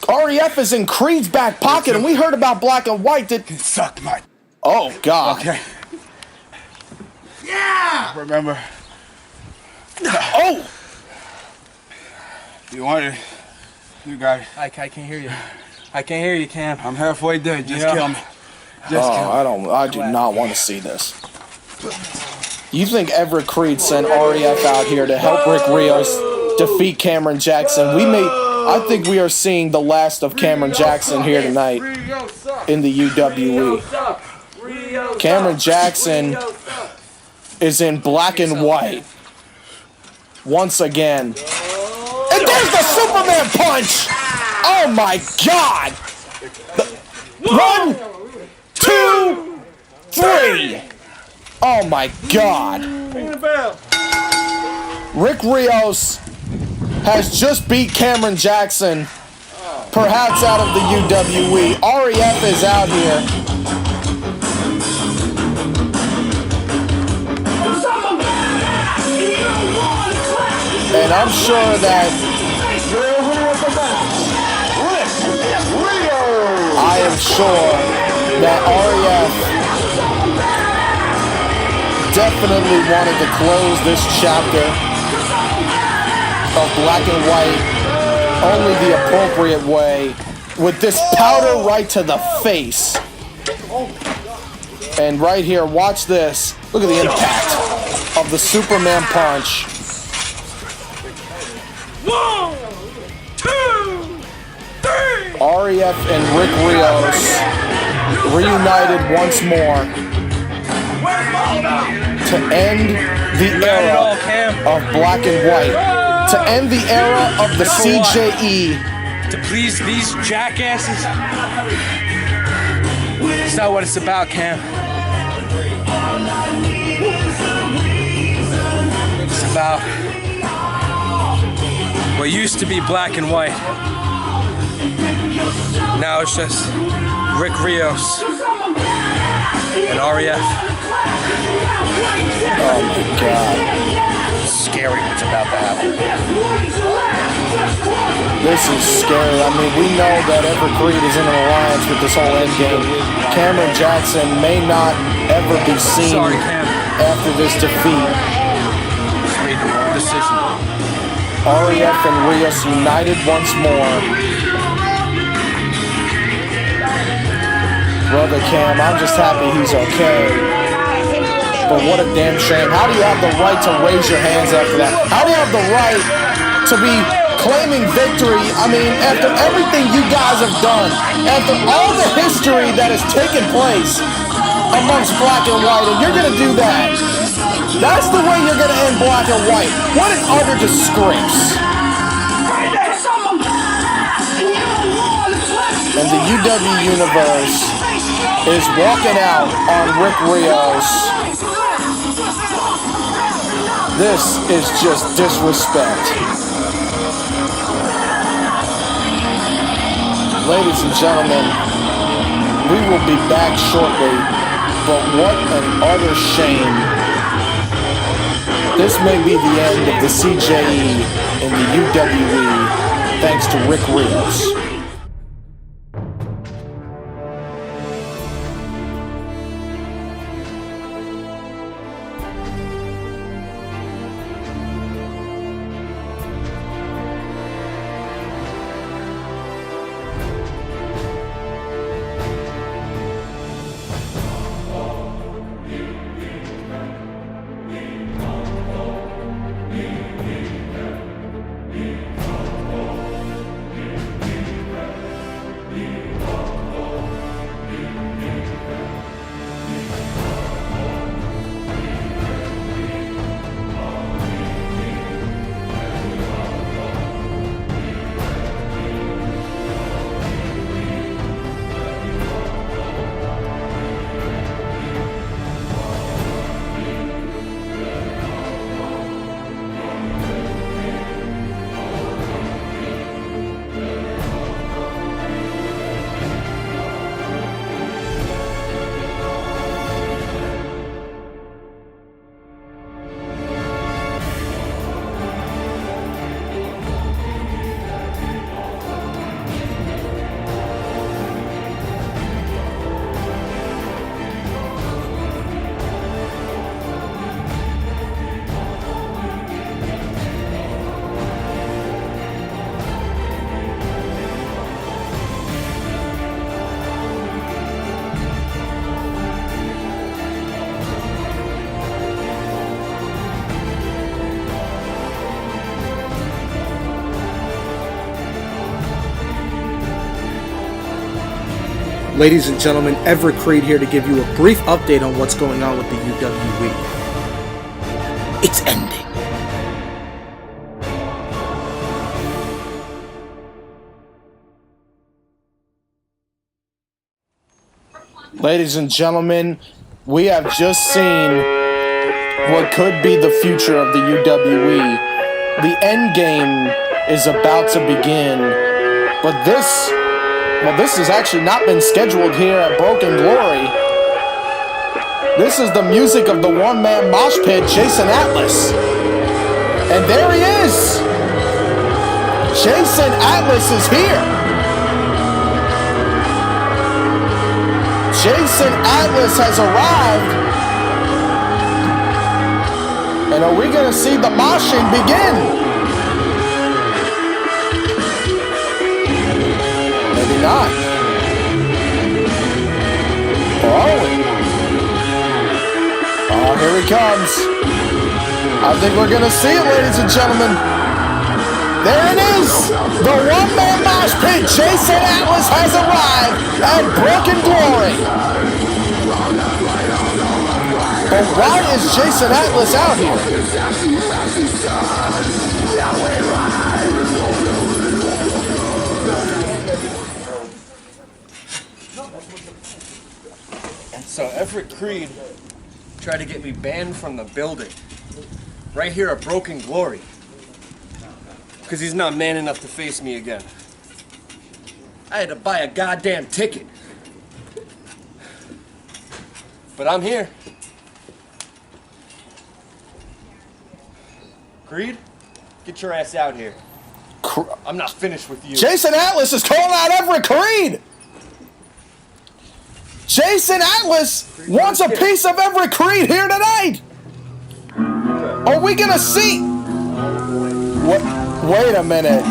REF is in Creed's back pocket, and we heard about Black and White. Suck my. Oh God. Okay. Yeah! Remember, Oh. you wanted. You got it. I can't hear you. I can't hear you, Cam. I'm halfway there. Just Yeah. kill me. Just kill me. I do not want to see this. You think Everett Creed sent REF out here to help Rick Rios defeat Cameron Jackson? I think we are seeing the last of Cameron Jackson here tonight in the UWE. Cameron Jackson is in black and white once again. And there's the Superman punch! Oh my God! 1, 2, 3! Oh my God! Rick Rios has just beat Cameron Jackson, perhaps out of the UWE. REF is out here. And I'm sure that I am sure that REF definitely wanted to close this chapter of Black and White only the appropriate way, with this powder right to the face. And right here, watch this. Look at the impact of the Superman punch. 1, 2, 3. REF and Rick Rios reunited once more to end the era of Black and White, to end the era of the CJE. To please these jackasses. That's not what it's about, Cam. It's about what used to be Black and White. Now it's just Rick Rios and REF. Oh my God. It's scary what's about to happen. This is scary. I mean, we know that Everett Creed is in an alliance with this whole endgame. Cameron Jackson may not ever be seen Sorry, Cam. after this defeat. Just made the wrong decision. REF and Rios united once more. Brother Cam, I'm just happy he's okay. But what a damn shame. How do you have the right to raise your hands after that? How do you have the right to be claiming victory? I mean, after everything you guys have done, after all the history that has taken place amongst Black and White, and you're going to do that. That's the way you're going to end Black and White. What an utter disgrace. And the UW Universe is walking out on Rick Rios. This is just disrespect. Ladies and gentlemen, we will be back shortly, but what an utter shame. This may be the end of the CJE in the UWE, thanks to Rick Rios. Ladies and gentlemen, Everett Creed here to give you a brief update on what's going on with the UWE. It's ending. Ladies and gentlemen, we have just seen what could be the future of the UWE. The end game is about to begin, but this has actually not been scheduled here at Broken Glory. This is the music of the one-man mosh pit, Jason Atlas. And there he is! Jason Atlas is here! Jason Atlas has arrived. And are we gonna see the moshing begin? Maybe not. Or are we? Oh, here he comes. I think we're gonna see it, ladies and gentlemen. There it is! The one-man mosh pit, Jason Atlas, has arrived at Broken Glory. But why is Jason Atlas out here? So Everett Creed tried to get me banned from the building, right here at Broken Glory, because he's not man enough to face me again. I had to buy a goddamn ticket. But I'm here. Creed, get your ass out here. I'm not finished with you. Jason Atlas is calling out Everett Creed! Jason Atlas wants a piece of Everett Creed here tonight! Are we gonna see? What? Wait a minute.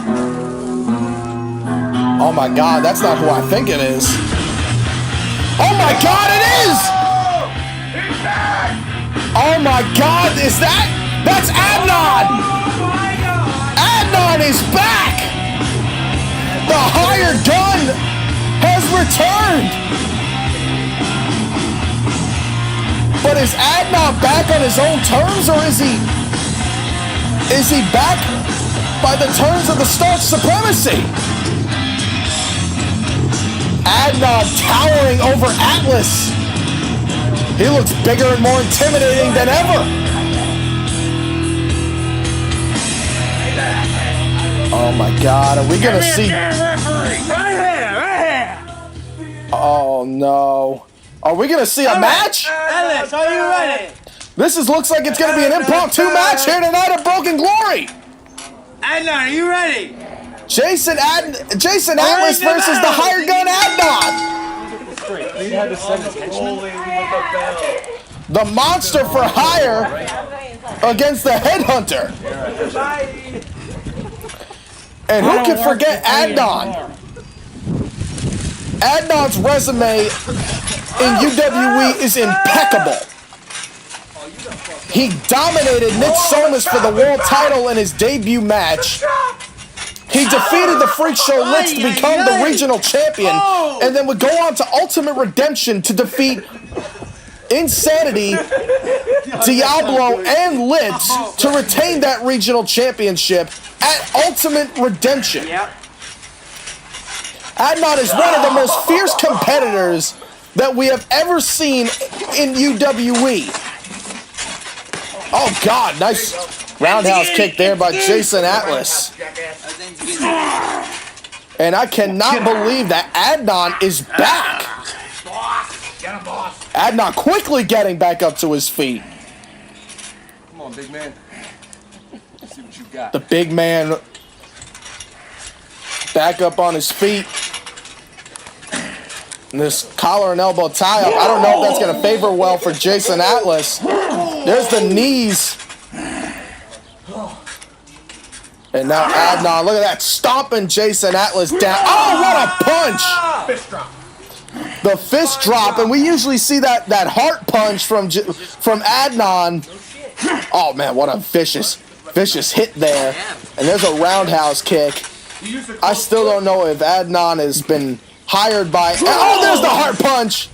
Oh my God, that's not who I think it is. Oh my God, it is! Oh my God, is that? That's Adnan! Adnan is back! The hired gun has returned! But is Adnan back on his own terms, or is he back by the terms of the Stark Supremacy? Adnan towering over Atlas. He looks bigger and more intimidating than ever. Oh my God, are we gonna see? Right here. Oh no. Are we gonna see a match? Atlas, are you ready? This looks like it's gonna be an impromptu match here tonight at Broken Glory. Adnan, are you ready? Jason Atlas versus the hired gun Adnan. Creed had to send his henchmen. The monster for hire against the headhunter. And who can forget Adnan? Adnan's resume in UWE is impeccable. He dominated Nick Somas for the world title in his debut match. He defeated the Freak Show Litz to become the regional champion, and then would go on to Ultimate Redemption to defeat Insanity, Diablo, and Litz to retain that regional championship at Ultimate Redemption. Adnan is one of the most fierce competitors that we have ever seen in UWE. Oh God, nice roundhouse kick there by Jason Atlas. And I cannot believe that Adnan is back. Adnan quickly getting back up to his feet. Come on, big man. Let's see what you got. The big man back up on his feet. And this collar and elbow tie-up, I don't know if that's going to favor well for Jason Atlas. There's the knees. And now Adnan, look at that, stomping Jason Atlas down. Oh, what a punch! Fist drop. The fist drop, and we usually see that heart punch from Adnan. Oh man, what a vicious hit there. And there's a roundhouse kick. I still don't know if Adnan has been hired by... Oh, there's the heart punch!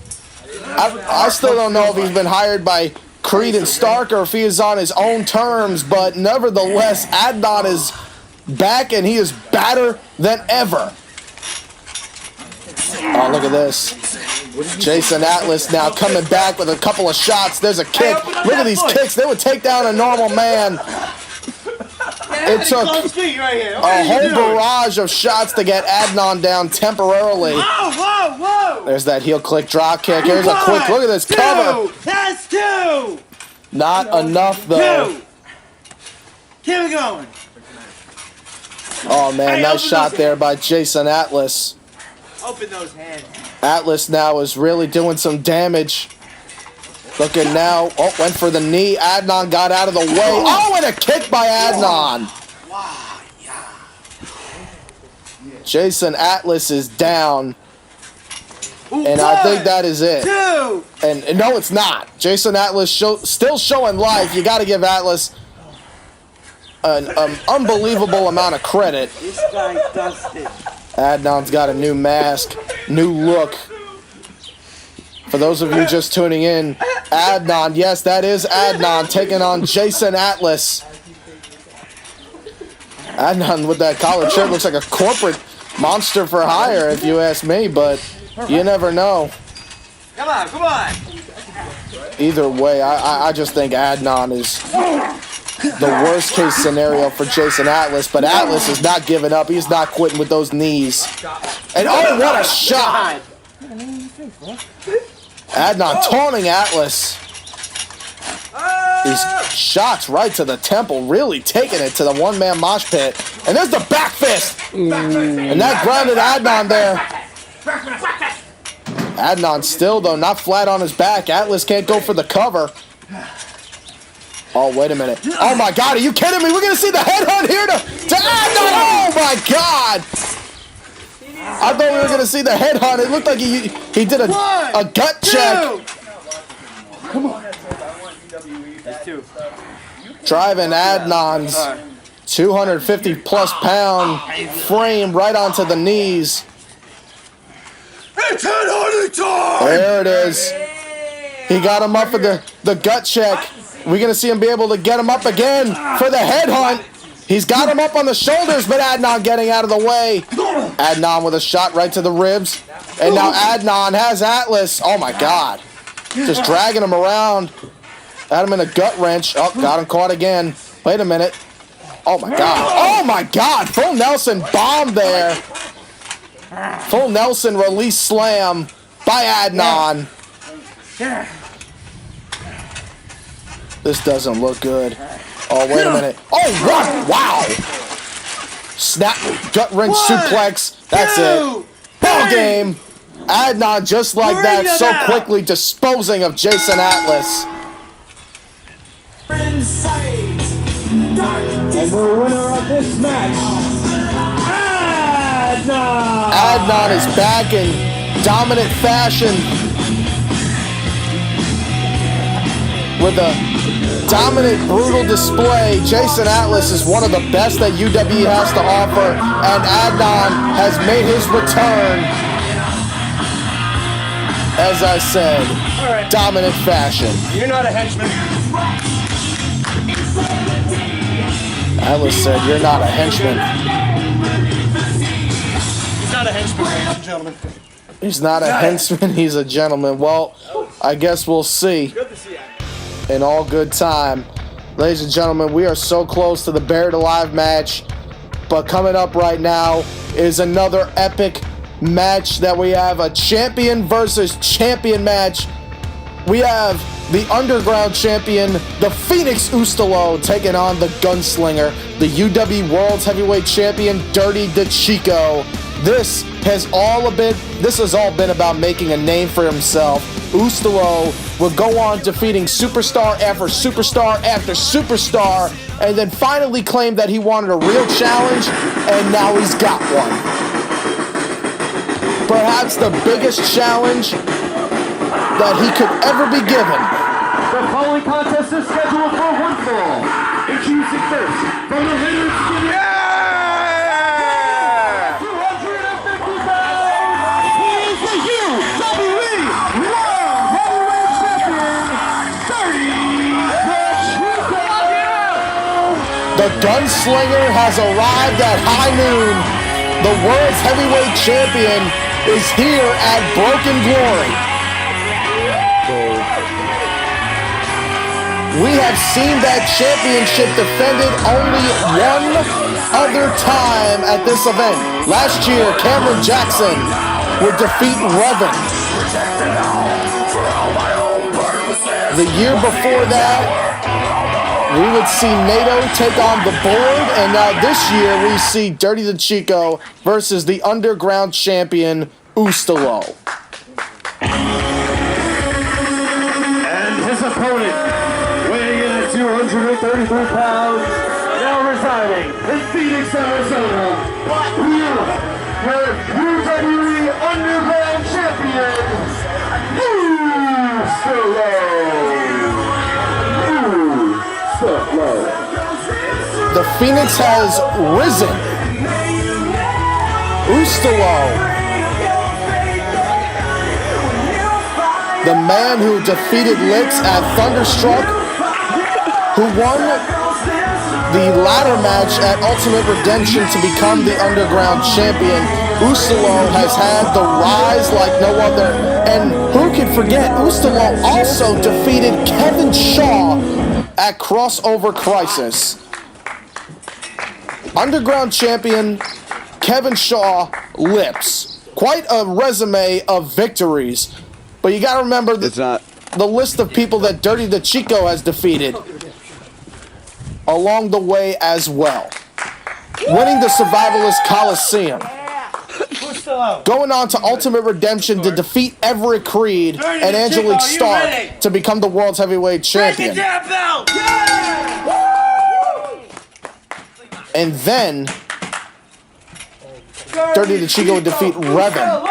I still don't know if he's been hired by Creed and Stark or if he is on his own terms, but nevertheless, Adnan is back and he is badder than ever. Oh, look at this. Jason Atlas now coming back with a couple of shots. There's a kick. Look at these kicks. They would take down a normal man. It took a whole barrage of shots to get Adnan down temporarily. There's that heel click drop kick. Here's a quick look at this cover. That's two. Not enough though. Keep it going. Oh man, nice shot there by Jason Atlas. Open those hands. Atlas now is really doing some damage. Looking now. Oh, went for the knee. Adnan got out of the way. Oh, and a kick by Adnan. Jason Atlas is down. And I think that is it. And no, it's not. Jason Atlas still showing life. You got to give Atlas an unbelievable amount of credit. This guy dusted. Adnan's got a new mask, new look. For those of you just tuning in, Adnan, yes, that is Adnan taking on Jason Atlas. Adnan with that collared shirt looks like a corporate monster for hire, if you ask me, but you never know. Come on, come on. Either way, I just think Adnan is the worst case scenario for Jason Atlas, but Atlas is not giving up. He's not quitting with those knees. And oh, what a shot! Adnan taunting Atlas. These shots right to the temple, really taking it to the one-man mosh pit. And there's the back fist! And that grounded Adnan there. Adnan still, though, not flat on his back. Atlas can't go for the cover. Oh, wait a minute. Oh, my God, are you kidding me? We're going to see the headhunt here to Adnan! Oh, my God! I thought we were going to see the headhunt. It looked like he did a gut check. Come on. Driving Adnan's 250-plus pound frame right onto the knees. It's headhunting time! There it is. He got him up for the gut check. We're going to see him be able to get him up again for the headhunt. He's got him up on the shoulders, but Adnan getting out of the way. Adnan with a shot right to the ribs. And now Adnan has Atlas. Oh, my God. Just dragging him around. Had him in a gut wrench. Oh, got him caught again. Wait a minute. Oh, my God. Oh, my God. Full Nelson bomb there. Full Nelson release slam by Adnan. This doesn't look good. Oh, wait a minute. Oh, what? Wow. Snap, gut wrench suplex. That's it. Ball game. Adnan just like that, so quickly disposing of Jason Atlas. And the winner of this match, Adnan! Adnan is back in dominant fashion with a dominant, brutal display. Jason Atlas is one of the best that UWE has to offer, and Adnan has made his return. As I said, dominant fashion. You're not a henchman. Atlas said, "You're not a henchman." He's not a henchman, ladies and gentlemen. He's not a henchman, he's a gentleman. Well, I guess we'll see. In all good time. Ladies and gentlemen, we are so close to the Buried Alive match. But coming up right now is another epic match that we have, a champion versus champion match. We have the Underground champion, the Phoenix Ustalo, taking on the Gunslinger, the UWE World's Heavyweight Champion, Dirty DeCicco. This has all been about making a name for himself. Ustalo will go on defeating superstar after superstar after superstar, and then finally claim that he wanted a real challenge, and now he's got one. Perhaps the biggest challenge that he could ever be given. The following contest is scheduled for one fall. Introducing first, from the Raiders City. 250 pounds, The gunslinger has arrived at high noon. The world's heavyweight champion is here at Broken Glory. We have seen that championship defended only one other time at this event. Last year, Cameron Jackson would defeat Revin. The year before that, we would see NATO take on the board, and now this year we see Dirty DeCicco versus the underground champion, Ustalo. And his opponent, weighing in at 233 pounds, now residing in Phoenix, Arizona, here, your UWE Underground Champion, The Phoenix has risen. Ustalo, the man who defeated Lips at Thunderstruck, who won the ladder match at Ultimate Redemption to become the underground champion. Ustalo has had the rise like no other. And who can forget, Ustalo also defeated Kevin Shaw at Crossover Crisis. Underground champion, Kevin Shaw, Lips. Quite a resume of victories. But you gotta remember the list of people that Dirty DeCicco has defeated along the way as well. Winning the Survivalist Coliseum. Going on to Ultimate Redemption to defeat Everett Creed and Angelique Stark to become the world's heavyweight champion. And then Dirty DeCicco would defeat Revin.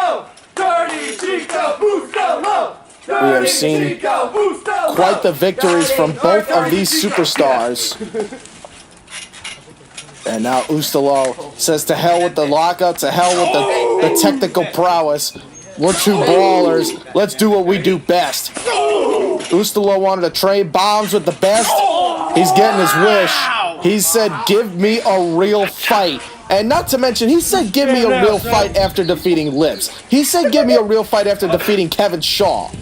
We have seen quite the victories from both of these superstars. And now Ustalo says to hell with the lockup, to hell with the technical prowess. We're two brawlers. Let's do what we do best. Ustalo wanted to trade bombs with the best. He's getting his wish. He said, give me a real fight. And not to mention, he said, give me a real fight after defeating Lips. He said, give me a real fight after defeating Kevin Shaw.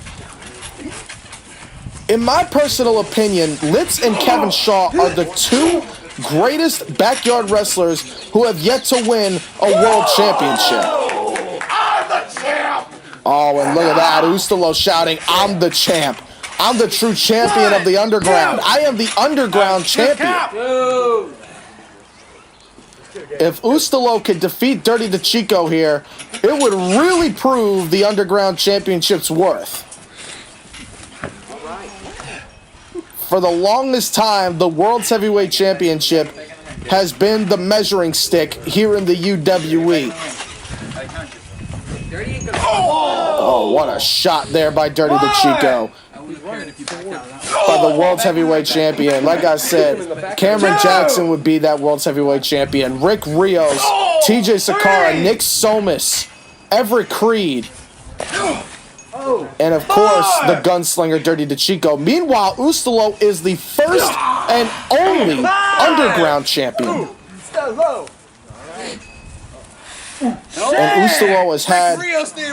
In my personal opinion, Lips and Kevin Shaw are the two greatest backyard wrestlers who have yet to win a world championship. I'm the champ! Oh, and look at that, Ustalo shouting, I'm the champ. I'm the true champion of the underground. I am the underground champion. If Ustalo could defeat Dirty DeCicco here, it would really prove the underground championship's worth. For the longest time, the World's Heavyweight Championship has been the measuring stick here in the UWE. Oh, what a shot there by Dirty DeCicco. By the World's Heavyweight Champion. Like I said, Cameron Jackson would be that World's Heavyweight Champion. Rick Rios, TJ Saqqara, Nick Somas, Everett Creed. And of course, the gunslinger Dirty DeCicco. Meanwhile, Ustalo is the first and only underground champion. And Ustalo has had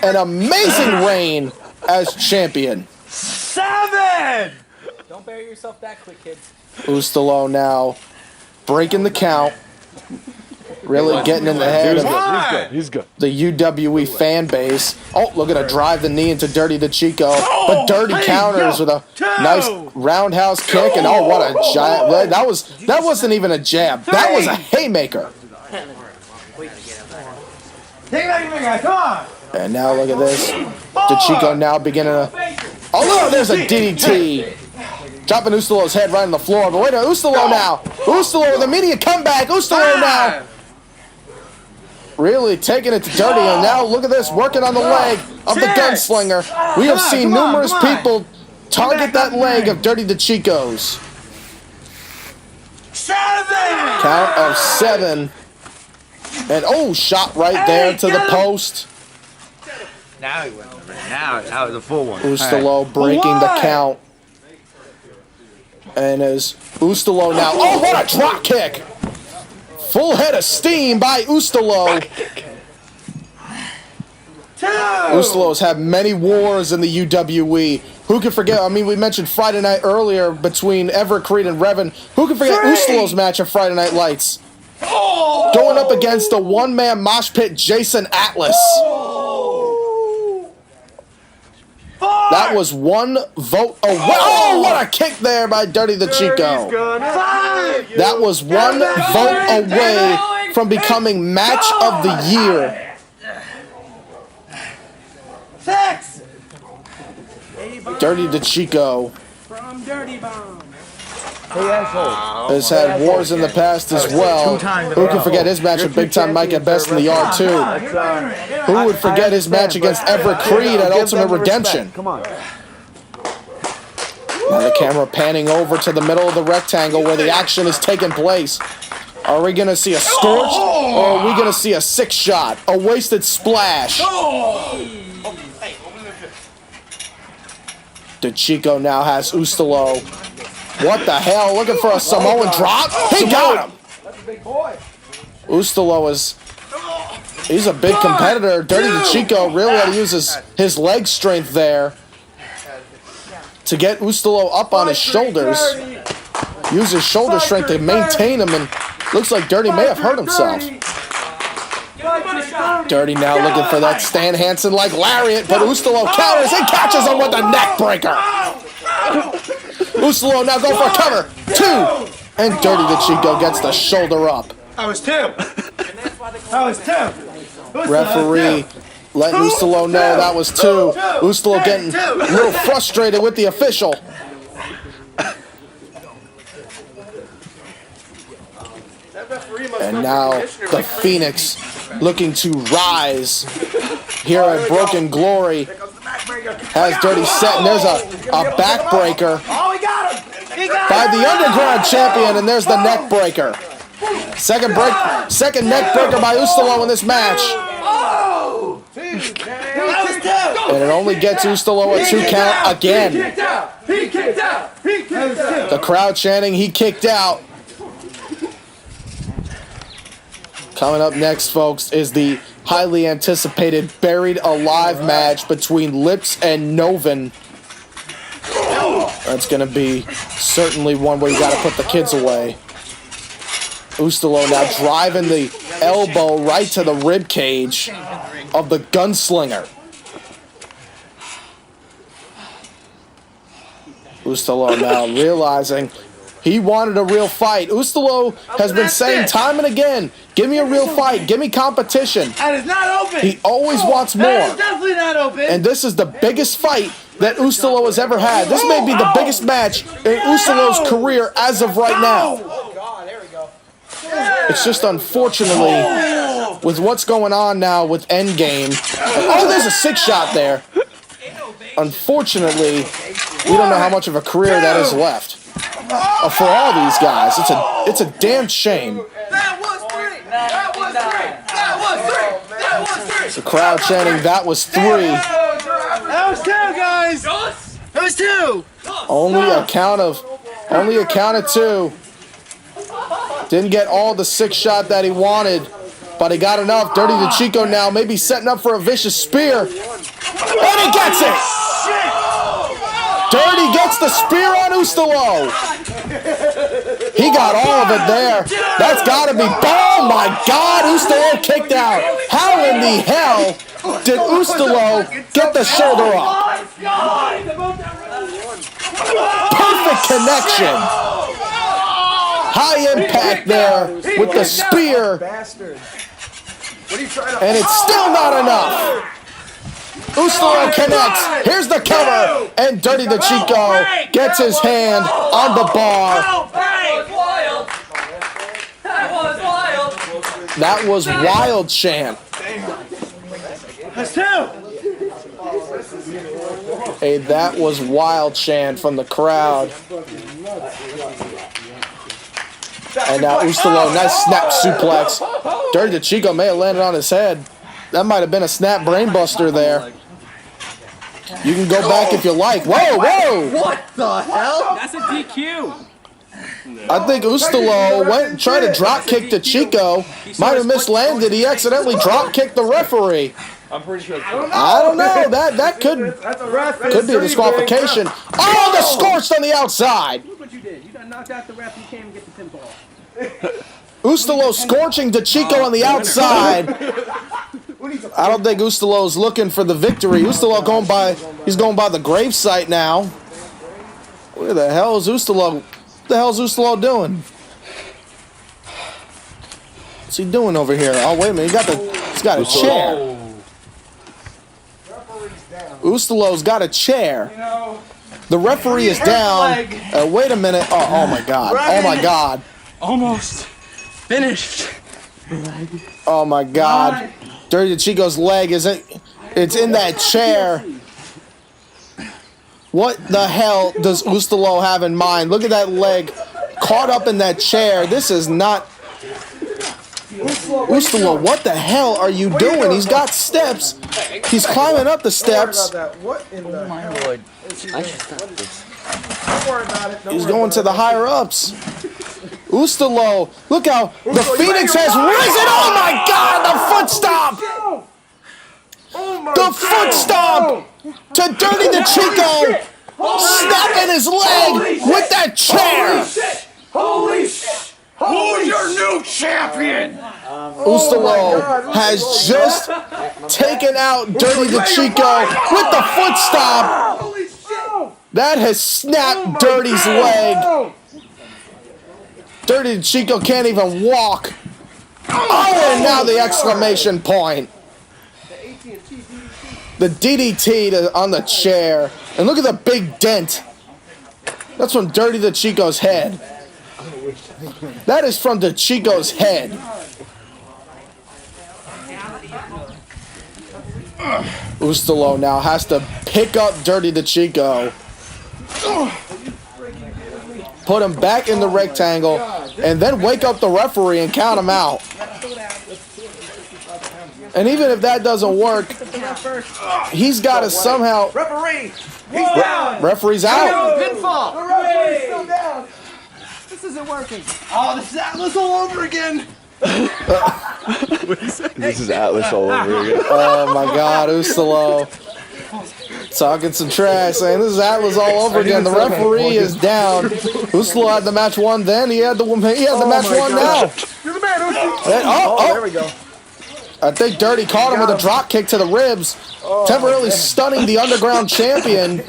an amazing reign as champion. 7! Don't bury yourself that quick, kids. Ustalo now breaking the count. Really getting in the head of the UWE fan base. Oh, look at a drive the knee into Dirty DeCicco. But Dirty counters with a nice roundhouse kick. And oh, what a giant. That wasn't even a jab. That was a haymaker. Come on! And now look at this. DeCicco now beginning to... Oh, look, there's a DDT. Dropping Ustalo's head right on the floor. But wait a minute, Ustalo now. Ustalo with a immediate comeback. Ustalo now. Really taking it to Dirty, and now look at this, working on the leg of the gunslinger. We have seen numerous people target that leg of Dirty DeCicco's. 7! Count of 7. And oh, shot right there to the post. Now he went over. Now the full one. Ustalo breaking the count. And as Ustalo now, oh, what a drop kick! Full head of steam by Ustalo. Ustalo's had many wars in the UWE. Who can forget? I mean, we mentioned Friday night earlier between Everett Creed and Revin. Who can forget Ustalo's match at Friday Night Lights? Going up against the one-man mosh pit Jason Atlas. That was one vote away. Oh, what a kick there by Dirty DeCicco. That was one vote away from becoming match of the year. 6. Dirty DeCicco From Dirty Bomb. has had wars in the past as well. Who can forget his match with Big Time Mike at Best in the R2? Who would forget his match against Everett Creed at Ultimate Redemption? Come on. Now the camera panning over to the middle of the rectangle where the action is taking place. Are we going to see a scorch or are we going to see a 6-shot? A wasted splash. DeCicco now has Ustalo. What the hell? Looking for a Samoan drop? He got him! Ustalo is... He's a big competitor. Dirty DeCicco really had to use his leg strength there to get Ustalo up on his shoulders. Use his shoulder strength to maintain him, and looks like Dirty may have hurt himself. Dirty now looking for that Stan Hansen-like lariat, but Ustalo counters and catches him with the neck breaker. Ustalo now going for a cover. 2. And Dirty DeCicco gets the shoulder up. I was 2. Referee letting Ustalo know that was 2. Ustalo getting a little frustrated with the official. And now the Phoenix looking to rise here at Broken Glory. Has Dirty set, and there's a backbreaker by the Underground champion, and there's the neck breaker. Second neck breaker by Ustalo in this match. And it only gets Ustalo a 2 count again. The crowd chanting, he kicked out. Coming up next, folks, is the highly anticipated Buried Alive match between Lips and Noven. That's going to be certainly one where you got to put the kids away. Ustalo now driving the elbow right to the rib cage of the gunslinger. Ustalo now realizing he wanted a real fight. Ustalo has been saying time and again, give me a real fight, give me competition. And it's not open. He always wants more. It's definitely not open. And this is the biggest fight that Ustalo has ever had. This may be the biggest match in Ustalo's career as of right now. It's just unfortunately, with what's going on now with Endgame. Oh, there's a 6-shot there. Unfortunately, we don't know how much of a career that is left. For all these guys, it's a damn shame. That was 3. That was 3. That was 3. The crowd chanting, that was 3. That was 2, guys. That was 2. Only a count of 2. Didn't get all the 6-shot that he wanted, but he got enough. Dirty DeCicco now maybe setting up for a vicious spear. And he gets it! Dirty gets the spear on Ustalo. He got all of it there. That's got to be... Oh my God, Ustalo kicked out. How in the hell did Ustalo get the shoulder up? Perfect connection. High impact there with the spear. And it's still not enough. Ustalo connects. Here's the cover. And Dirty DeCicco gets his hand on the bar. That was wild, champ. That's 2. Hey, that was wild chant from the crowd. And now Ustalo, nice snap suplex. Dirty DeCicco may have landed on his head. That might have been a snap brainbuster there. You can go back if you like. Whoa, whoa! What the hell? That's a DQ. I think Ustalo went and tried to drop kick DeCicco. Might have mislanded. He accidentally drop kicked the referee. I'm pretty sure. I don't know. That could be a disqualification. Oh, the scorched on the outside. Look what you did. You got knocked out the ref. You can't even get the pinball. Ustalo scorching DeCicco on the outside. I don't think Ustalo's looking for the victory. Ustalo he's going by the gravesite now. Where the hell is Ustalo? What the hell is Ustalo doing? What's he doing over here? Oh, wait a minute. He's got a chair. Ustalo's got a chair. The referee is down. Wait a minute. Oh my God. Oh my God. Almost finished. Oh my God. Dirty DeCicco's leg it's in that chair. What the hell does Ustalo have in mind? Look at that leg caught up in that chair. This is not... Ustalo, what the hell are you doing? He's got steps. He's climbing up the steps. He's going to the higher ups. Ustalo, look how the Phoenix has risen. Oh my God, the foot stomp. The foot stomp to Dirty DeCicco. Snapping his leg with that chair. Holy shit! Who's your new champion? Ustalo has just taken out Dirty DeCicco with the foot stomp. That has snapped Dirty's leg. Dirty DeCicco can't even walk. Oh, and now the exclamation point. The DDT on the chair. And look at the big dent. That's from Dirty DeCicco's head. That is from DeCicco's head. Ustalo now has to pick up Dirty DeCicco. Put him back in the rectangle. And then wake up the referee and count him out. And even if that doesn't work, he's got to somehow... Referee! He's down! Referee's out. Pinfall. The referee's still down! This isn't working. Oh, this is Atlas all over again. This is Atlas all over again. Oh my God, Ustalo. Talking some trash, saying this is Atlas all over again. The referee is down. Ustalo had the match won then. He had the match won now. You're the man, There we go. I think Dirty caught him with a drop kick to the ribs, temporarily stunning the Underground champion.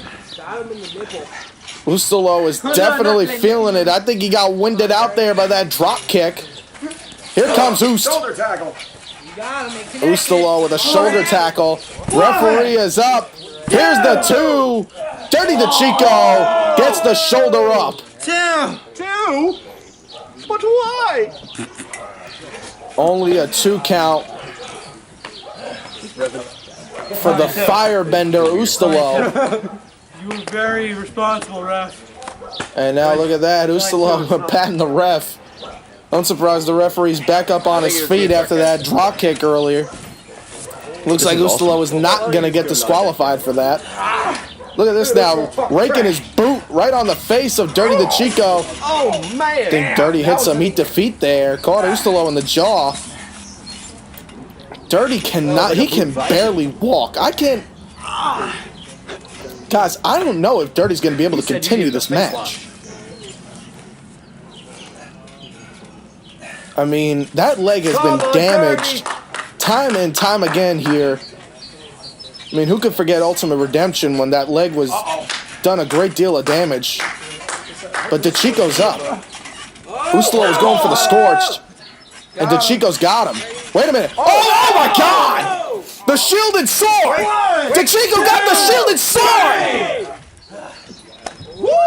Ustalo is definitely feeling it. I think he got winded out there by that drop kick. Here comes Ust. Ustalo with a shoulder tackle. Referee is up. Here's the 2. Dirty DeCicco gets the shoulder up. 2? But why? Only a 2 count for the firebender Ustalo. You were very responsible, ref. And now look at that, Ustalo patting the ref. I'm surprised the referee's back up on his feet after that drop kick earlier. Looks like Ustalo is not going to get disqualified for that. Look at this now, raking his boot right on the face of Dirty DeCicco. Oh, man. I think Dirty hit some meat to feet there. Caught Ustalo in the jaw. Dirty cannot, he can barely walk. I can't. Guys, I don't know if Dirty's going to be able to continue this match. I mean, that leg has been damaged time and time again here. I mean, who could forget Ultimate Redemption when that leg was done a great deal of damage? But DeCicco's up. Ustalo is going for the scorched. And DeCicco's got him. Wait a minute. Oh my God! The shielded sword! DeCicco got the shielded sword!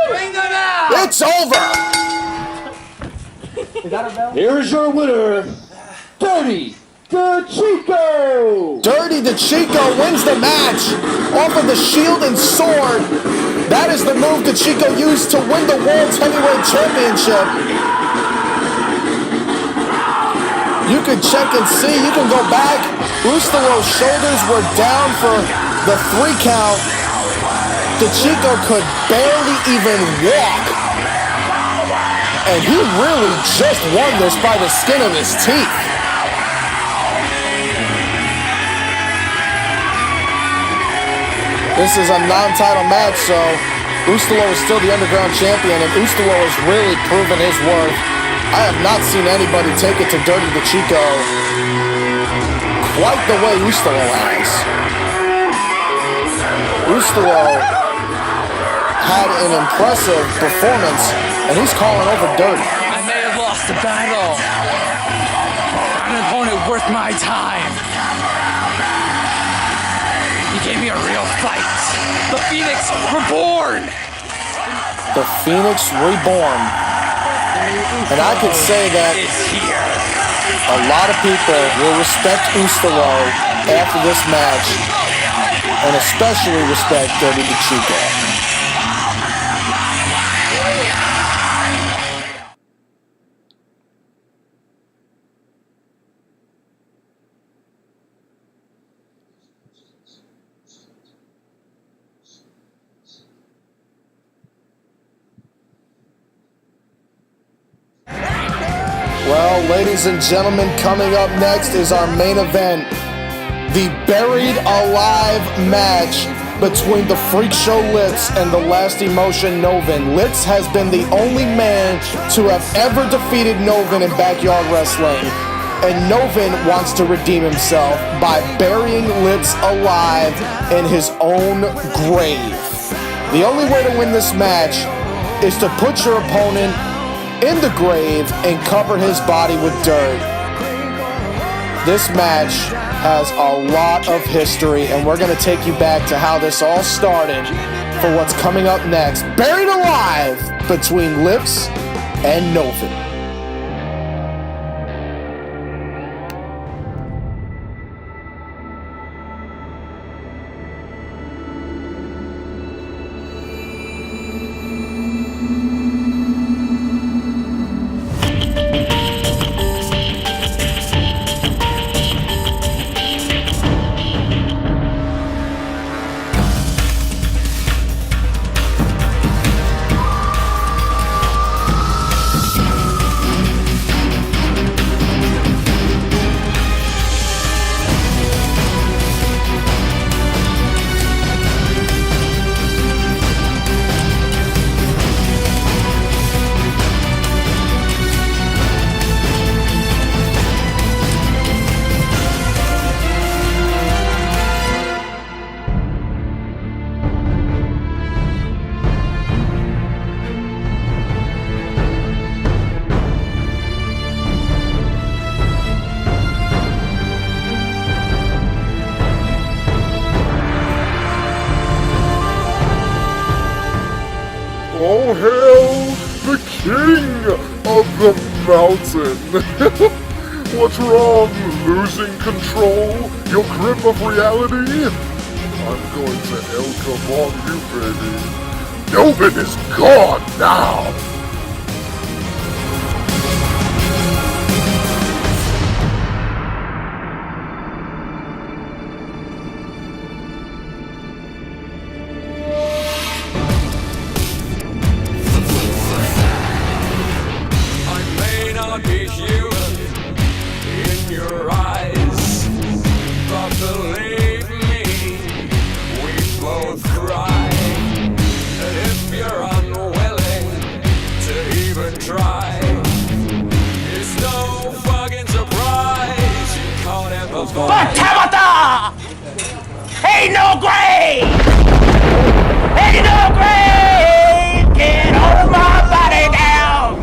Bring them out! It's over! Here's your winner, Dirty DeCicco! Dirty DeCicco wins the match off of the shield and sword. That is the move DeCicco used to win the World's Heavyweight Championship. You can check and see. You can go back. Ustalo's shoulders were down for the 3 count. DeCicco could barely even walk. And he really just won this by the skin of his teeth. This is a non-title match, so Ustalo is still the Underground champion, and Ustalo has really proven his worth. I have not seen anybody take it to Dirty DeCicco quite the way Ustalo has. Ustalo had an impressive performance, and he's calling over Dirty. I may have lost the battle. An opponent worth my time. He gave me a real fight. The Phoenix Reborn. The Phoenix Reborn. And I could say that a lot of people will respect Ustalo after this match, and especially respect Dirty DeCicco. Well, ladies and gentlemen, coming up next is our main event. The Buried Alive match between the Freak Show Litz and the Last Emotion Noven. Litz has been the only man to have ever defeated Noven in backyard wrestling. And Noven wants to redeem himself by burying Litz alive in his own grave. The only way to win this match is to put your opponent in the grave and cover his body with dirt. This match has a lot of history, and we're going to take you back to how this all started for what's coming up next. Buried Alive between Litz and Noven. Oh, hail the king of the mountain! What's wrong? Losing control? Your grip of reality? I'm going to El Kabong you, baby. Noven is gone now! Ain't no grave! Ain't no grave! Get all my body down!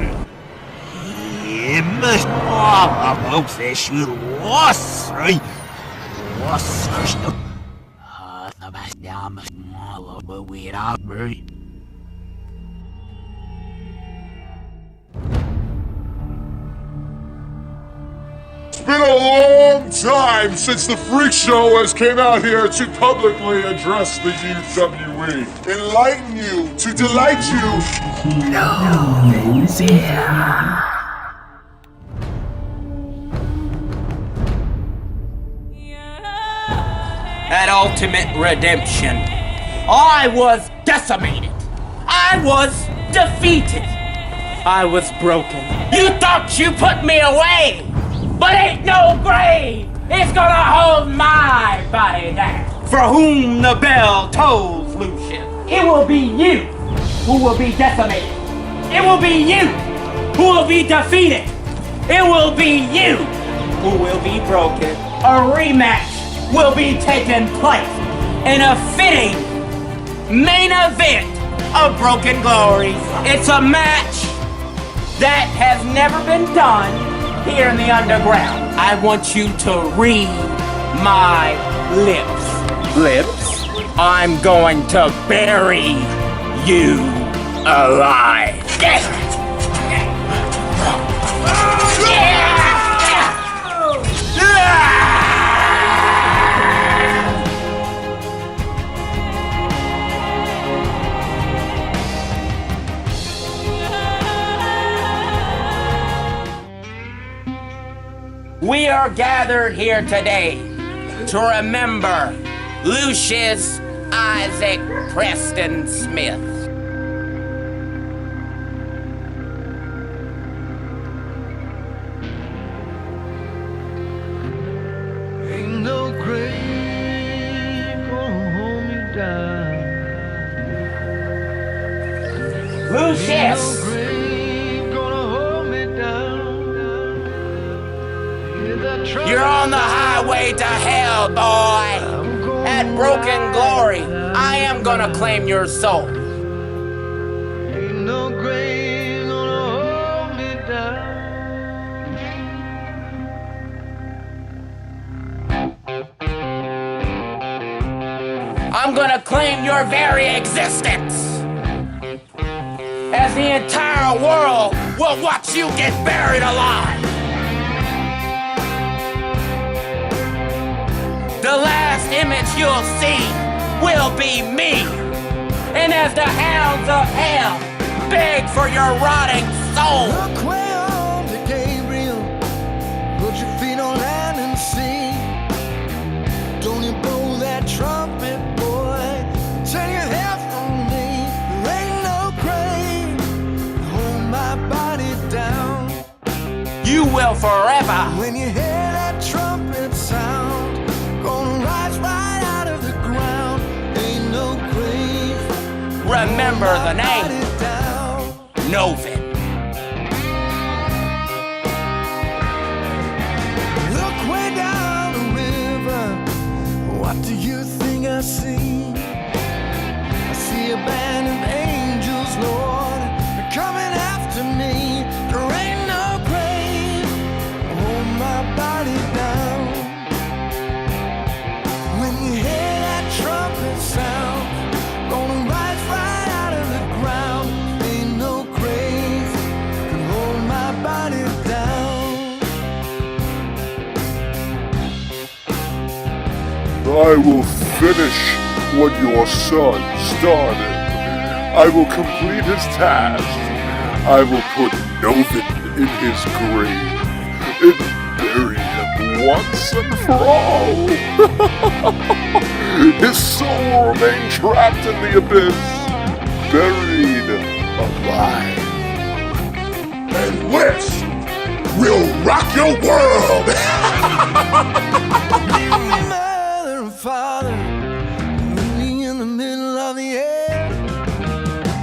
It's been a long time since the Freak Show has came out here to publicly address the UWE, enlighten you, to delight you. Noven's here. That ultimate redemption. I was decimated. I was defeated. I was broken. You thought you put me away, but ain't no grave is gonna hold my body down. For whom the bell tolls, Lucius, it will be you who will be decimated. It will be you who will be defeated. It will be you who will be broken. A rematch will be taking place in a fitting main event of Broken Glory. It's a match that has never been done here in the underground. I want you to read my lips. Lips? I'm going to bury you alive. We are gathered here today to remember Lucius Isaac Preston Smith. Ain't no grave gonna hold me down. Lucius! Ain't no grave gonna hold me down. You're on the highway to hell, boy! At Broken Glory, I am gonna claim your soul. Ain't no grave gonna hold me down. I'm gonna claim your very existence. As the entire world will watch you get buried alive. The last image you'll see will be me. And as the hounds of hell beg for your rotting soul. Look way on to Gabriel. Put your feet on land and sea. Don't you blow that trumpet, boy. Turn your head from me. There ain't no grave. Hold my body down. You will forever. When you hear that trumpet sound, gonna rise right out of the ground. Ain't no grave. Remember the name. Noven. Look way down the river. What do you think I see? I see a band of angels, Lord, coming after me. There ain't no grave. Hold my body down. When you hear that trumpet sound, gonna rise right out of the ground. Ain't no grave can hold my body down. I will finish what your son started. I will complete his task. I will put Noven in his grave and bury him once and for all. His soul will remain trapped in the abyss, buried alive. And this will rock your world! Mother and father, meet me in the middle of the air.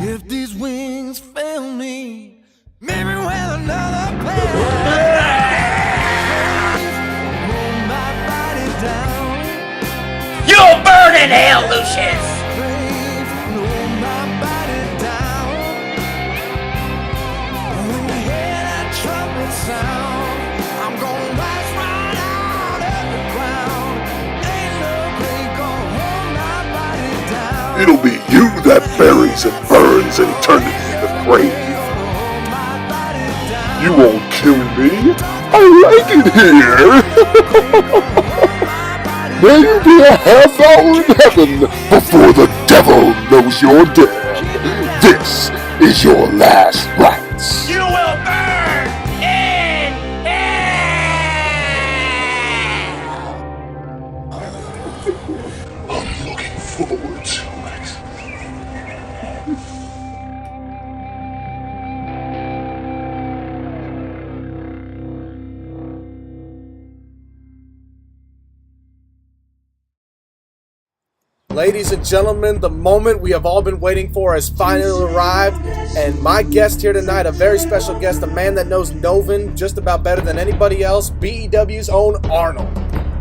If these wings fail me, maybe with another pair. Hold my body down. You'll burn in hell, Lucius! Grave, hold my body down. When you hear that trumpet sound, I'm gonna rise right out of the ground. Ain't no grave gonna hold my body down. It'll be you that buries and burns eternity in the grave. You won't kill me. I like it here. May you be a half-hour in heaven before the devil knows you're dead. This is your last rites. You will burn in hell! I'm looking forward to it. Ladies and gentlemen, the moment we have all been waiting for has finally arrived, and my guest here tonight, a very special guest, a man that knows Noven just about better than anybody else, BEW's own Arnold.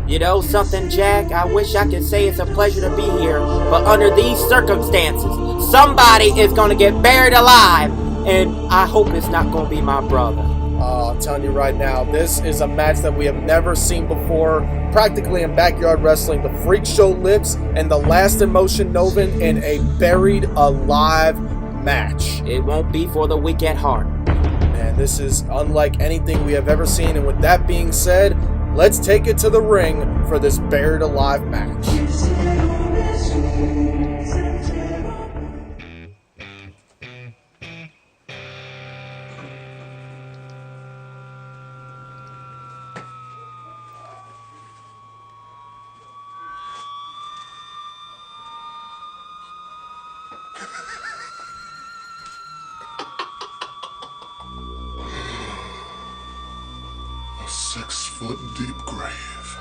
You know something, Jack? I wish I could say it's a pleasure to be here, but under these circumstances, somebody is going to get buried alive, and I hope it's not going to be my brother. I'm telling you right now, this is a match that we have never seen before, practically in backyard wrestling. The Freak Show Lips and the Last Emotion Noven in a buried alive match. It won't be for the weak at heart. Man, this is unlike anything we have ever seen, and with that being said, let's take it to the ring for this buried alive match. A 6-foot deep grave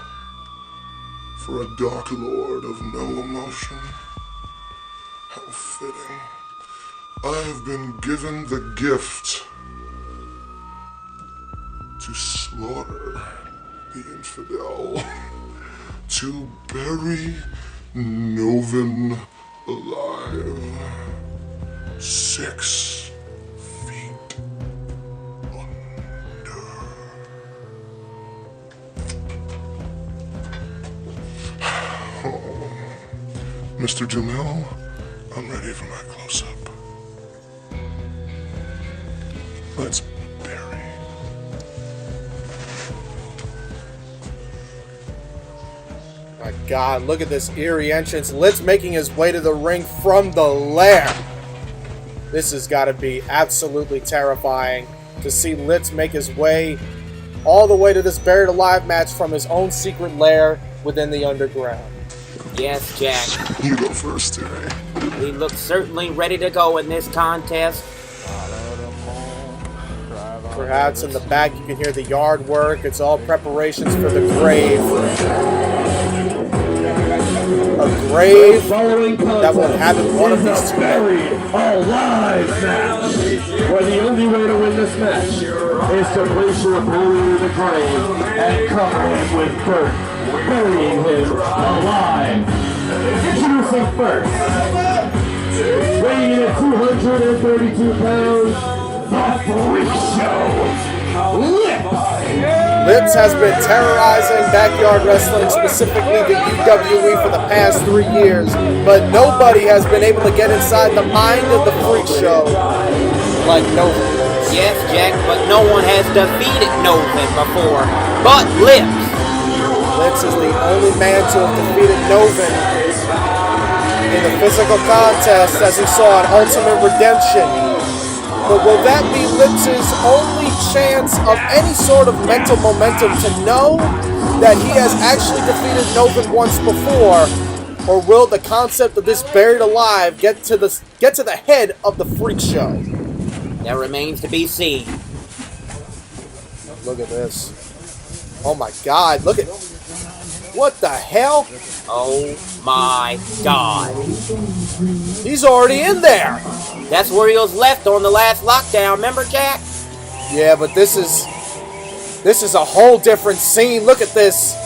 for a dark lord of no emotion. How fitting. I have been given the gift to slaughter the infidel, to bury Noven alive. 6 feet under. Oh, Mr. Jamil, I'm ready for my close-up. Let's bury. My God, look at this eerie entrance. Litz making his way to the ring from the lair. This has got to be absolutely terrifying to see Litz make his way all the way to this buried alive match from his own secret lair within the underground. Yes, Jack. You go first today. We look certainly ready to go in this contest. Perhaps in the back you can hear the yard work. It's all preparations for the grave. A grave that will inhabit one of these two. Buried alive match, where the only way to win this match is to place your opponent in the grave and cover him with dirt, burying him alive. Introducing first, weighing in at 232 pounds, the Freak Show, Lips. Lips has been terrorizing backyard wrestling, specifically the UWE, for the past 3 years, but nobody has been able to get inside the mind of the Freak Show like Noven. Yes, Jack, but no one has defeated Noven before, but Lips. Lips is the only man to have defeated Noven in the physical contest, as he saw at Ultimate Redemption. But will that be Lips' only chance of any sort of mental momentum to know that he has actually defeated Noven once before? Or will the concept of this buried alive get to the head of the Freak Show? That remains to be seen. Look at this. Oh my God, look at... What the hell? Oh my God. He's already in there. That's where he was left on the last lockdown, remember, Jack? Yeah, but this is a whole different scene. Look at this.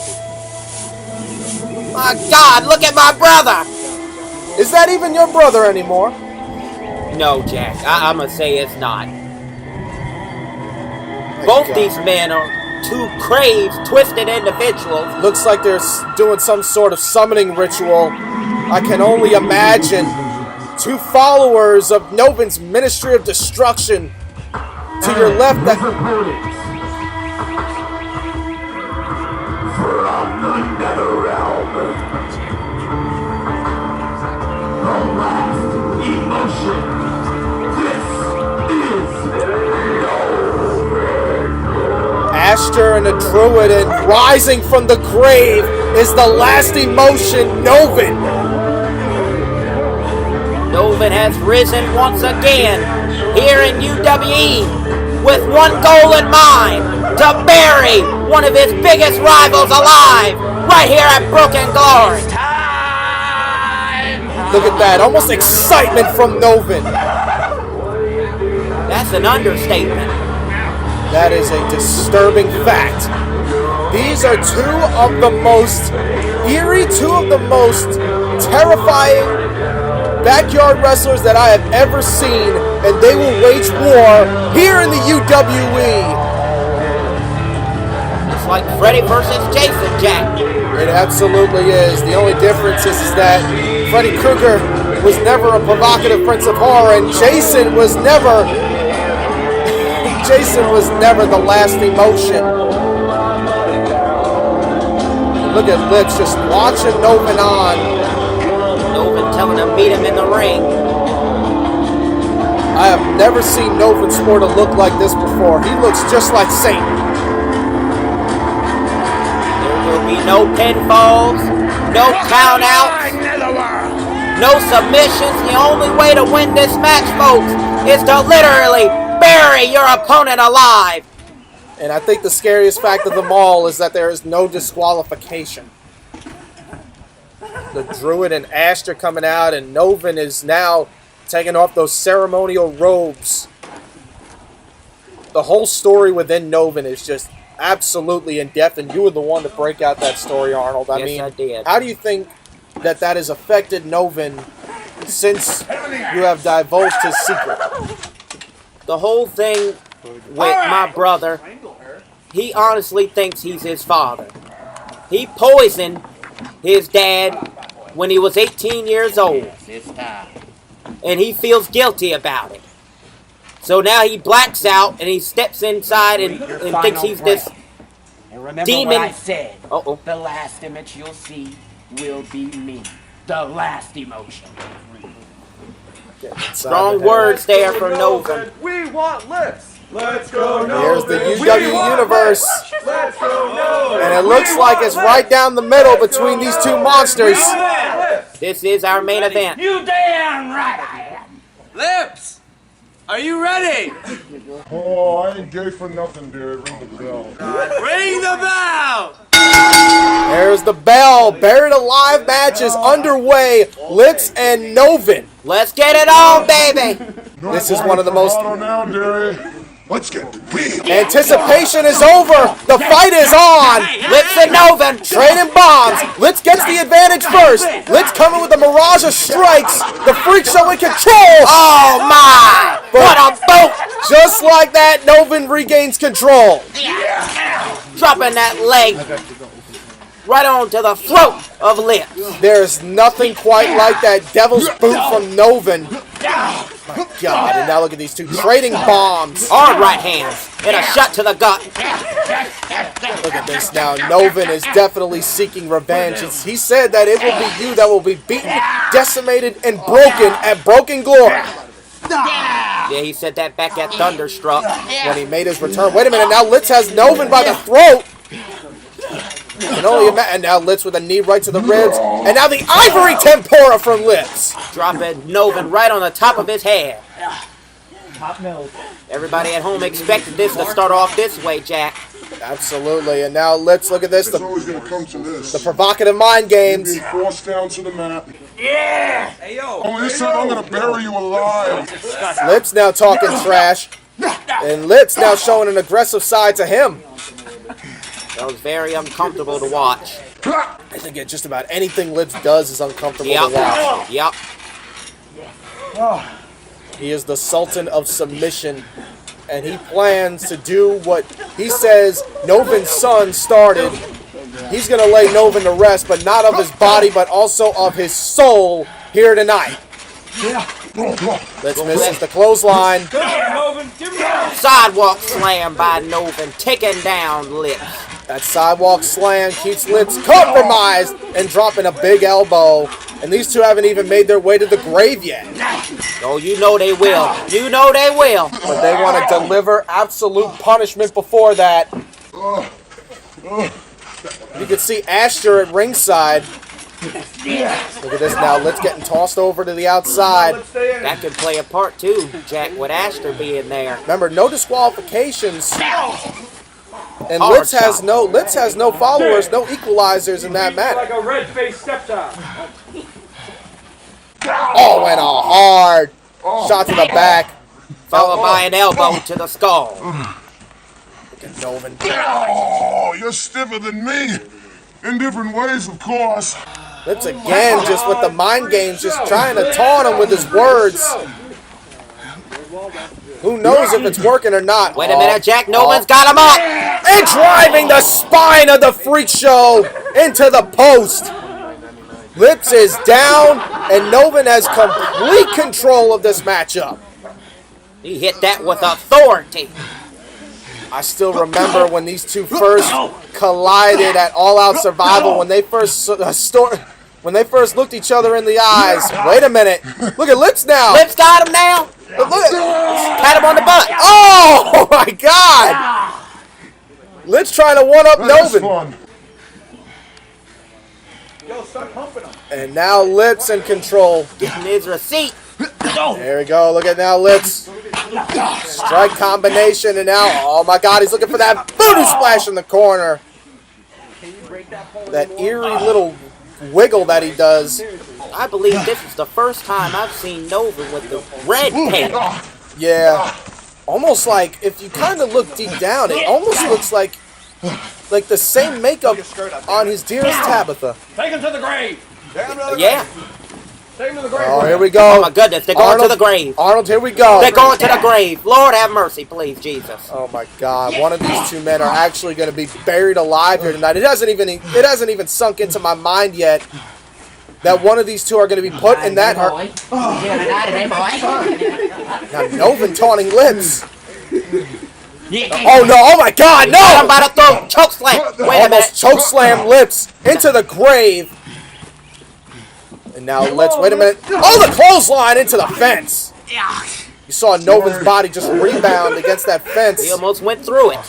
My God, look at my brother! Is that even your brother anymore? No, Jack, I'm gonna say it's not. My Both God. these men are two crazed, twisted individuals. Looks like they're doing some sort of summoning ritual. I can only imagine. Two followers of Noven's Ministry of Destruction. To your left, that... From the Netherrealm, the last emotion. This is Noven. Asher and a druid, and rising from the grave is the last emotion, Noven. Noven has risen once again here in UWE with one goal in mind, to bury one of his biggest rivals alive right here at Broken Glory. Time Look at that, almost excitement from Noven. That's an understatement. That is a disturbing fact. These are two of the most eerie, two of the most terrifying backyard wrestlers that I have ever seen, and they will wage war here in the UWE. It's like Freddy versus Jason, Jack. It absolutely is. The only difference is that Freddy Krueger was never a provocative Prince of Horror, and Jason was never the last emotion. Look at Lips just watching Noven on. Noven telling him meet him in the ring. I have never seen Noven sport a look like this before. He looks just like Satan. There will be no pinfalls, no countouts, no submissions. The only way to win this match, folks, is to literally bury your opponent alive. And I think the scariest fact of them all is that there is no disqualification. The Druid and Aster coming out, and Noven is now taking off those ceremonial robes. The whole story within Noven is just absolutely in depth, and you were the one to break out that story, Arnold. I did. How do you think that has affected Noven since you have divulged his secret? The whole thing with my brother, he honestly thinks he's his father. He poisoned his dad when he was 18 years old. And he feels guilty about it. So now he blacks out and he steps inside and thinks he's this demon. What I said. The last image you'll see will be me. The last emotion. Strong words there from Noven. We want lips. Let's go, Noven. Here's the UW Universe. Let's go, Noven. And it looks like it's right down the middle between these two monsters. This is our main event. You damn right I am. Lips! Are you ready? Oh, I ain't gay for nothing, dude. Ring the bell. Ring the bell! There's the bell. Buried Alive match is underway. Lips and Noven. Let's get it on, baby. This is one of the most... Let's get the real. Anticipation is over. The fight is on. Lips and Noven trading bombs. Lips gets the advantage first. Lips coming with the barrage of strikes. The Freak Show in control. Oh my! What a boat! Just like that, Noven regains control. Dropping that leg right onto the throat of Lips. There's nothing quite like that devil's boot from Noven. My God, and now look at these two trading bombs. Hard right hands and a shot to the gut. Look at this now. Noven is definitely seeking revenge. He said that it will be you that will be beaten, decimated, and broken at Broken Glory. Yeah, he said that back at Thunderstruck when he made his return. Wait a minute, now Litz has Noven by the throat. And now Litz with a knee right to the ribs. And now the ivory tempura from Litz. Dropping Noven right on the top of his head. Everybody at home expected this to start off this way, Jack. Absolutely. And now Litz, look at this. It's always going to come to this. The provocative mind games. Being forced down to the mat. Yeah! Hey, yo. Oh, listen, I'm going to bury you alive. Litz now talking trash. And Litz now showing an aggressive side to him. That was very uncomfortable to watch. I think just about anything Litz does is uncomfortable to watch. Yep. He is the Sultan of Submission, and he plans to do what he says Noven's son started. He's going to lay Noven to rest, but not of his body, but also of his soul here tonight. Let's miss the clothesline. Sidewalk slam by Noven, taking down Lips. That sidewalk slam keeps Lips compromised and dropping a big elbow. And these two haven't even made their way to the grave yet. Oh, you know they will. You know they will. But they want to deliver absolute punishment before that. You can see Aster at ringside. Look at this now. Lips getting tossed over to the outside. That could play a part too, Jack, with Aster being there. Remember, no disqualifications. And Lips has no followers, no equalizers in that match. Like a red-faced stepchild. Oh, and a hard shot to the back. Followed by an elbow to the skull. Look at Noven. Oh, you're stiffer than me. In different ways, of course. Lips again, just with the mind games, just trying to taunt him with his words. Who knows if it's working or not? Wait a minute, Jack. Noven's got him up. And driving the spine of the Freak Show into the post. Lips is down, and Noven has complete control of this matchup. He hit that with authority. I still remember when these two first collided at All Out Survival, when they first looked each other in the eyes. Wait a minute. Look at Lips now. Lips got him now. Look at, Pat him on the butt. oh my God. Lips trying to one-up Noven. And now Lips in control. Getting his receipt. There we go. Look at now Lips. Strike combination, and now, oh my God, he's looking for that voodoo splash in the corner. That eerie little wiggle that he does. I believe this is the first time I've seen Noven with the red paint. Yeah. Almost like, if you kind of look deep down, it almost looks like the same makeup on his dearest Tabitha. Take him to the grave. Yeah. Take him to the grave. Oh, here we go. Oh my goodness, they're going to the grave. Arnold, here we go. They're going to the grave. Lord have mercy, please, Jesus. Oh my God! One of these two men are actually going to be buried alive here tonight. It hasn't even sunk into my mind yet that one of these two are going to be put in that. Now Noven taunting Lips. Oh no! Oh my God! No! I'm about to throw choke slam. Wait a minute. Almost choke slam Lips into the grave. And now Lips. Wait a minute! Oh, the clothesline into the fence. You saw Noven's body just rebound against that fence. He almost went through it.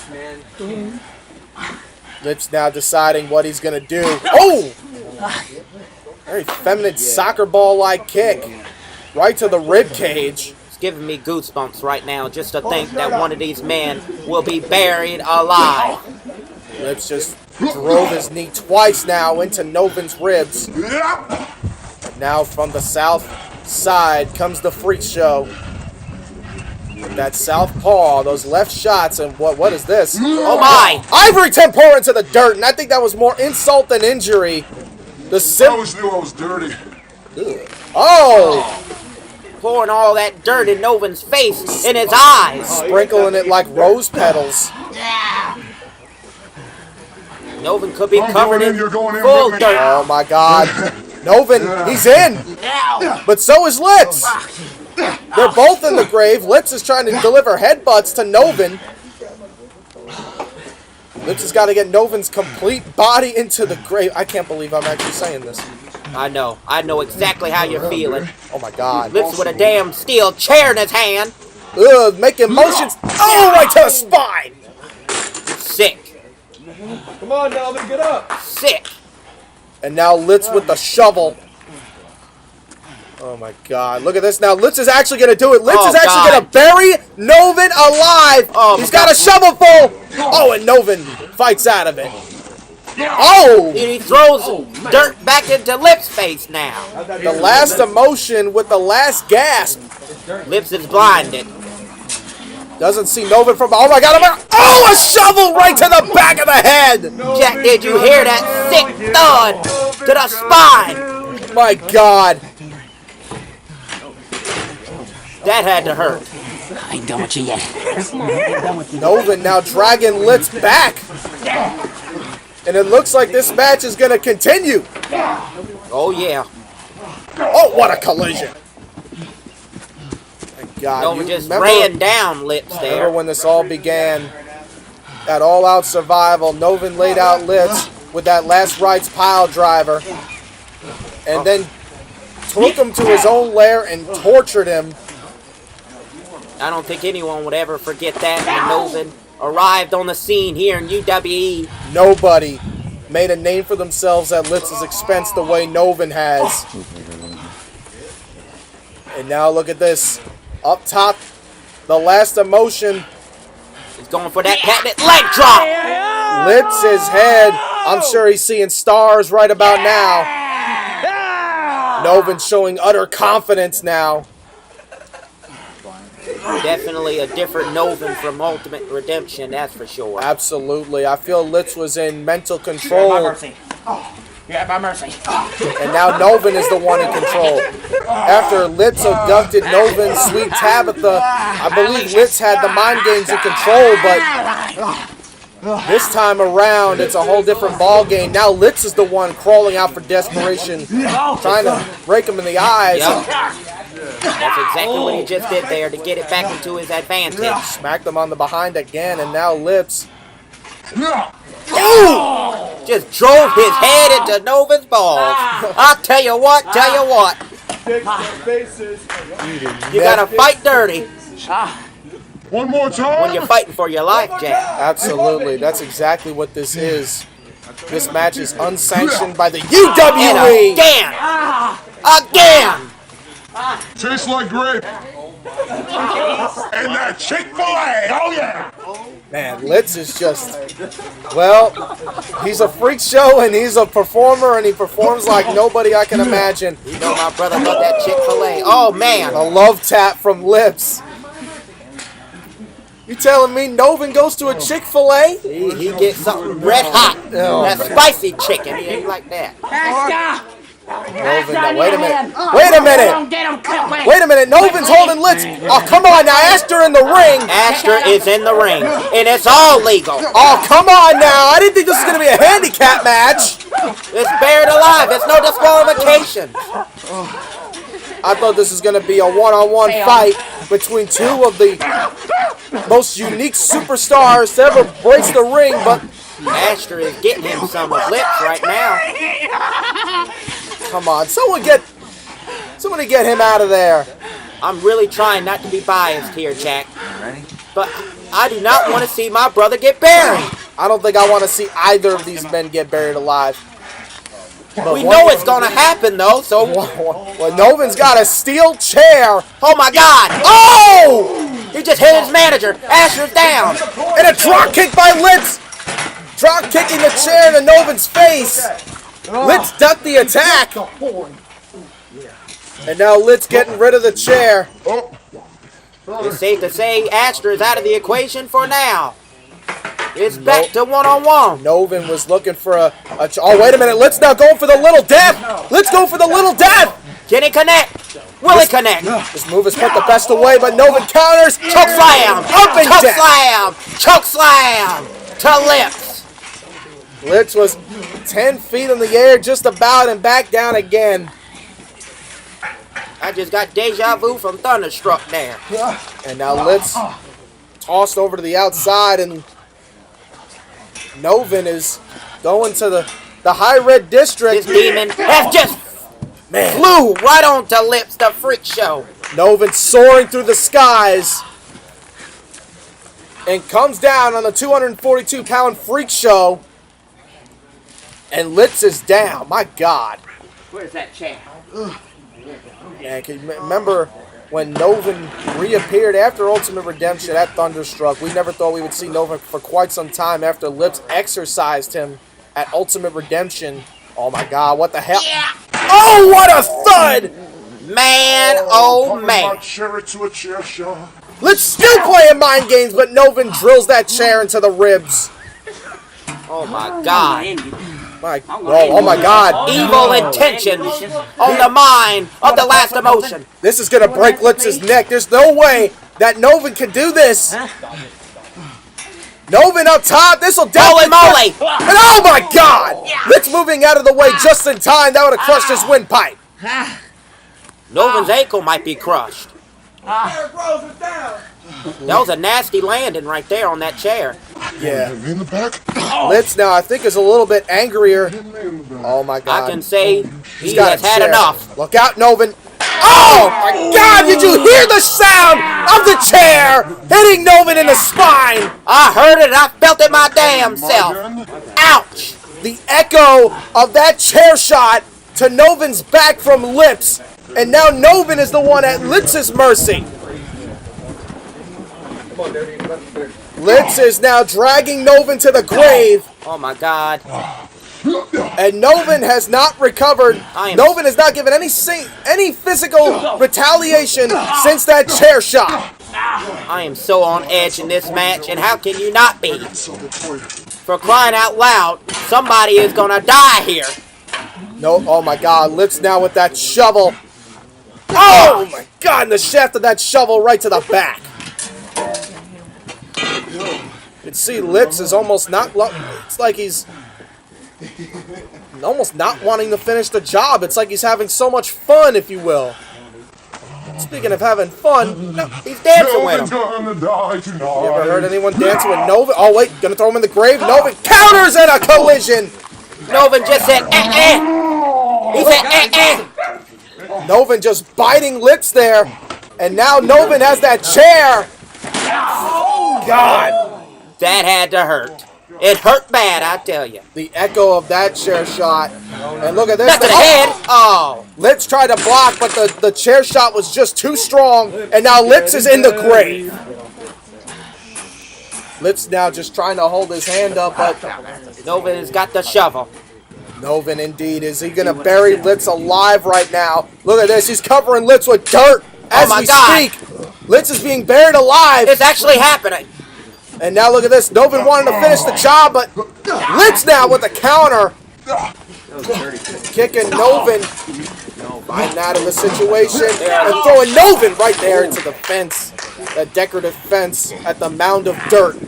Lips now deciding what he's gonna do. Oh! Very feminine soccer ball-like kick. Right to the rib cage. It's giving me goosebumps right now just to think that one of these men will be buried alive. Lips just drove his knee twice now into Noven's ribs. And now from the south side comes the Freak Show. With that southpaw, those left shots, and what is this? Oh my! Ivory tempura into the dirt, and I think that was more insult than injury. I always knew I was dirty. Oh! Pouring all that dirt in Noven's face, in his eyes. Sprinkling it like rose petals. Noven could be covered in you're going in full with me. dirt. Oh my God. Noven, he's in! But so is Lips! They're both in the grave. Lips is trying to deliver headbutts to Noven. Lips has got to get Noven's complete body into the grave. I can't believe I'm actually saying this. I know exactly how you're feeling. Oh my God. Lips with a damn steel chair in his hand. Ugh, making motions. Oh, right to the spine! Sick. Come on, Noven, get up. Sick. And now Lips with the shovel. Oh my God. Look at this now. Lips is actually going to do it. Lips is actually going to bury Noven alive. Oh, he's got a shovel full. Oh, and Noven fights out of it. Oh! He throws dirt back into Lips' face now. The last emotion with the last gasp. Lips is blinded. Doesn't see Noven from... Oh my God. Oh, a shovel right to the back of the head. Jack, did you hear that sick thud to the spine? My God. That had to hurt. I ain't done with you yet. Noven now dragging Lips back. And it looks like this match is going to continue. Oh, yeah. Oh, what a collision. My God. Noven just ran down Lips there. Remember when this all began? At All Out Survival, Noven laid out Lips with that last rights pile driver. And then took him to his own lair and tortured him. I don't think anyone would ever forget that when Noven arrived on the scene here in UWE. Nobody made a name for themselves at Lips' expense the way Noven has. And now look at this. Up top, the last emotion. He's going for that patented leg drop. Lips his head. I'm sure he's seeing stars right about now. Noven showing utter confidence now. Definitely a different Noven from Ultimate Redemption, that's for sure. Absolutely. I feel Litz was in mental control. You have my mercy. And now Noven is the one in control. After Litz abducted Noven's sweet Tabitha, I believe Litz had the mind games in control, but this time around, it's a whole different ball game. Now Litz is the one crawling out for desperation, trying to break him in the eyes. Yep. That's exactly what he just did there to get it back into his advantage. Smacked him on the behind again, and now Litz. Ooh! Just drove his head into Noven's balls. I'll tell you what. You gotta fight dirty. One more time. When you're fighting for your life, Jack. Absolutely. That's exactly what this is. This match is unsanctioned by the UWE. Again! Tastes like grape. And that Chick-fil-A. Oh, yeah. Man, Litz is just, well, he's a freak show and he's a performer and he performs like nobody I can imagine. You know my brother loved that Chick-fil-A. Oh, man. A love tap from Lips. You telling me Noven goes to a Chick-fil-A? He gets something red hot. Oh, that spicy chicken. He ain't like that. Noven, now, wait a minute. Wait a minute. Noven's holding Litz. Oh, come on now. Astor in the ring. Astor is in the ring. And it's all legal. Oh, come on now. I didn't think this was going to be a handicap match. It's buried alive. It's no disqualification. I thought this was going to be a one-on-one fight between two of the most unique superstars to ever brace the ring, but Astor is getting him some of Lips right now. Come on, somebody get him out of there. I'm really trying not to be biased here, Jack. But I do not want to see my brother get buried. I don't think I want to see either of these men get buried alive. But we know it's going to happen, though, so... Well, Noven's got a steel chair. Oh, my God. Oh! He just hit his manager. Astor's down. And a drop kick by Litz. Drop kicking the chair to Noven's face. Litz ducked the attack. And now Litz getting rid of the chair. It's safe to say Astor is out of the equation for now. It's back to one-on-one. Noven was looking for oh, wait a minute. Litz now going for the little death. Let's go for the little death. Can he connect? Will he connect? This move has put the best away, but Noven counters. Choke slam. Up and choke slam. Choke slam to Lips. Litz was 10 feet in the air just about and back down again. I just got deja vu from Thunderstruck there. And now Litz tossed over to the outside, and Noven is going to the high red district. This demon has just flew right on to Lips, the freak show. Noven soaring through the skies and comes down on the 242-pound freak show. And Litz is down. My God. Where's that chair? Man, can you remember when Noven reappeared after Ultimate Redemption at Thunderstruck? We never thought we would see Noven for quite some time after Lips exorcised him at Ultimate Redemption. Oh my God, what the hell? Yeah. Oh, what a thud! Man, oh man. Litz still playing mind games, but Noven drills that chair into the ribs. Oh my God. Oh my God. Evil intentions on the mind of the last emotion. This is going to break Litz's neck. There's no way that Noven can do this. Noven up top. This will definitely... Holy moly. And oh my God. Litz moving out of the way just in time. That would have crushed his windpipe. Noven's ankle might be crushed. That was a nasty landing right there on that chair. Yeah. Litz now, I think, is a little bit angrier. Oh my God. I can say he has had enough. Look out, Noven. Oh my God, did you hear the sound of the chair hitting Noven in the spine? I heard it, I felt it my damn self. Ouch. The echo of that chair shot to Noven's back from Lips. And now Noven is the one at Litz's mercy. Litz is now dragging Noven to the grave. Oh my God. And Noven has not recovered. Noven has not given any physical retaliation since that chair shot. I am so on edge in this match, and how can you not be? For crying out loud, somebody is gonna die here. No, oh my God, Lips now with that shovel. Oh my God, and the shaft of that shovel right to the back. You can see Lips is almost not, it's like he's almost not wanting to finish the job. It's like he's having so much fun, if you will. Speaking of having fun, no, he's dancing with him. Gonna die tonight. You ever heard anyone dancing with Noven? Oh wait, gonna throw him in the grave. Noven counters and a collision. Noven just said, eh. He said, eh. Noven just biting Lips there. And now Noven has that chair. God. That had to hurt. It hurt bad, I tell you. The echo of that chair shot. And look at this. That's to the head. Oh. Lips tried to block, but the chair shot was just too strong. And now Lips is in the grave. Lips now just trying to hold his hand up, but Noven has got the shovel. Noven indeed. Is he going to bury Lips alive right now? Look at this. He's covering Lips with dirt as we speak. Lips is being buried alive. It's actually happening. And now look at this. Noven wanted to finish the job, but Lips now with the counter. Kicking Noven. Fighting out of the situation. And throwing Noven right there into the fence. That decorative fence at the mound of dirt.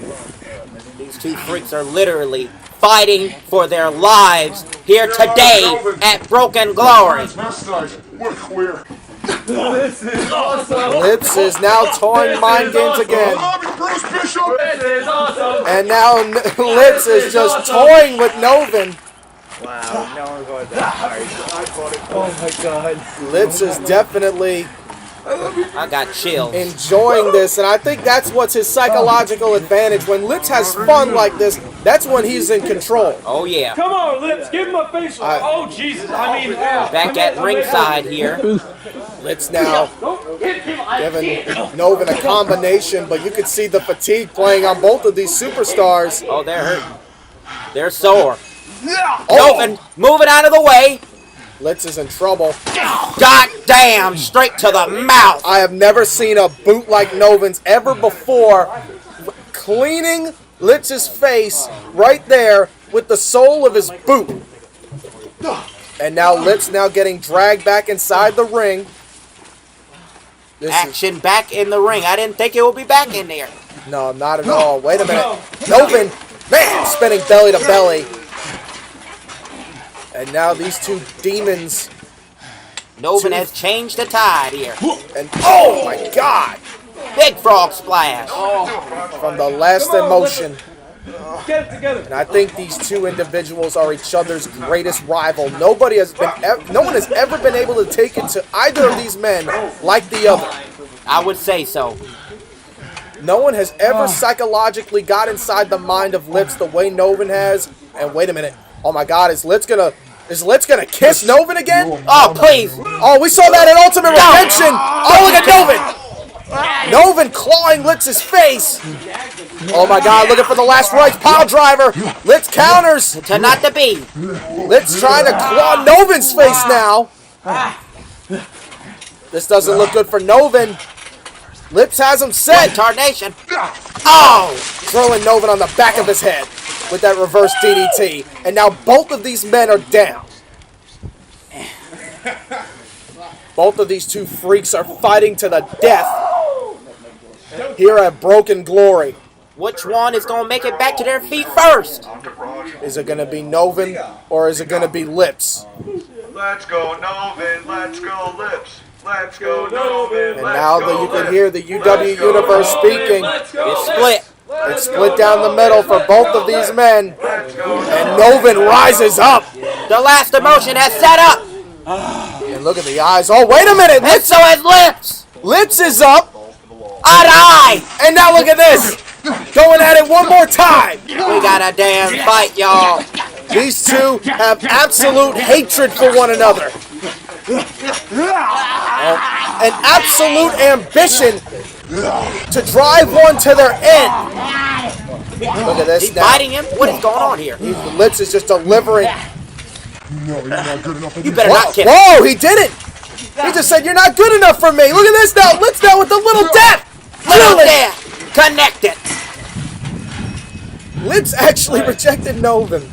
These two freaks are literally fighting for their lives here today at Broken Glory. We're queer. This is awesome. Lips is now toying mind games again. This is awesome. And now Lips is just toying with Noven. Wow, no one going that hard. Oh my God. Lips is definitely I got chills. enjoying this, and I think that's what's his psychological advantage. When Lips has fun like this, that's when he's in control. Oh yeah. Come on, Lips, give him a facial. Oh Jesus, I mean. Back at ringside here. Lips now giving Noven a combination, but you can see the fatigue playing on both of these superstars. Oh, they're hurting. They're sore. Oh. Noven, moving out of the way. Lips is in trouble. God damn, straight to the mouth. I have never seen a boot like Noven's ever before. Cleaning Lips' face right there with the sole of his boot. And now Lips now getting dragged back inside the ring. Action back in the ring. I didn't think it would be back in there. No, not at all. Wait a minute. Noven, man, spinning belly to belly. And now these two demons. Noven has changed the tide here. And oh my God. Big frog splash. From the last emotion. Get it together. And I think these two individuals are each other's greatest rival. No one has ever been able to take it to either of these men like the other. I would say so. No one has ever psychologically got inside the mind of Lips the way Noven has. And wait a minute. Oh my God, is Lips gonna kiss Noven again? Oh, please. Oh, we saw that in Ultimate Redemption. Oh, look at Noven. Noven clawing Lips' face. Oh my God, looking for the last rights pile driver. Lips counters. To not to be. Lips trying to claw Noven's face now. This doesn't look good for Noven. Lips has him set. Tarnation. Oh! Throwing Noven on the back of his head with that reverse DDT. And now both of these men are down. Both of these two freaks are fighting to the death here at Broken Glory. Which one is going to make it back to their feet first? Is it going to be Noven or is it going to be Lips? Let's go, Noven. Let's go, Lips. Let's go, Noven. And now that you can hear the UWE Universe speaking, It's split. it's split down the middle for both of these men. And Noven rises up. The last emotion has set up. And look at the eyes. Oh, wait a minute. And so has Lips. Lips is up. Eye to eye. And now look at this. Going at it one more time. We got a damn fight, y'all. These two have absolute hatred for one another. An absolute ambition to drive one to their end. Look at this He's now. biting him. What is going on here? Lips is just delivering No, you're not good enough. You better not kiss. Whoa, he did it! He just said, you're not good enough for me. Look at this now. Let's now with the little death. Little death. Connected. Lips actually rejected Noven.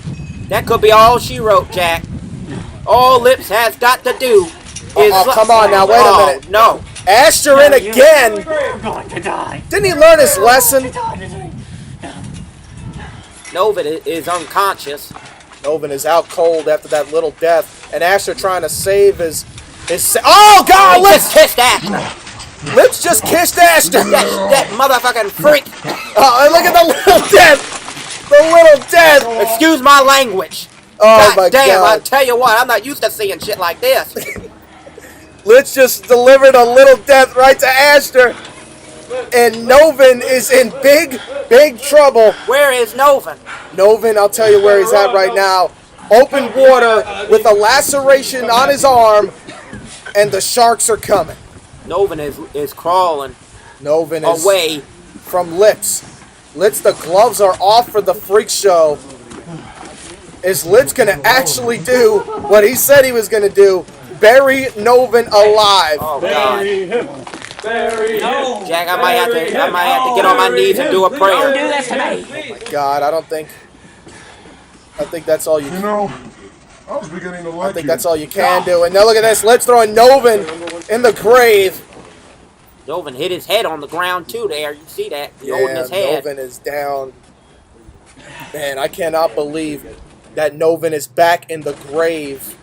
That could be all she wrote, Jack. All Lips has got to do is... Oh, come on now. Wait a minute. No. Asher in again. You're going to die. Didn't he learn his lesson? Noven is unconscious. Noven is out cold after that little death. And Asher trying to save his oh, God! Lips kissed Asher. Lips just kissed Asher. That motherfucking freak. Oh, and look at the little death. The little death. Excuse my language. Oh, God my damn, God. I tell you what, I'm not used to seeing shit like this. Lips just delivered a little death right to Asher. And Noven is in big, big trouble. Where is Noven? Noven, I'll tell you where he's at right now. Open water with a laceration on his arm. And the sharks are coming. Noven is crawling. Noven is away from Lips. Lips, the gloves are off for the freak show. Is Lips gonna actually do what he said he was gonna do? Bury Noven alive. Oh God. Bury him. Jack, I might have to get on my knees and do a prayer. Don't do this to me. Oh my God, I think that's all you. You know, I was beginning to like I think that's all you can do. And now look at this. Lips throwing Noven in the grave. Noven hit his head on the ground too there. You see that? Yeah, Holding his head. Noven is down. Man, I cannot believe that Noven is back in the grave.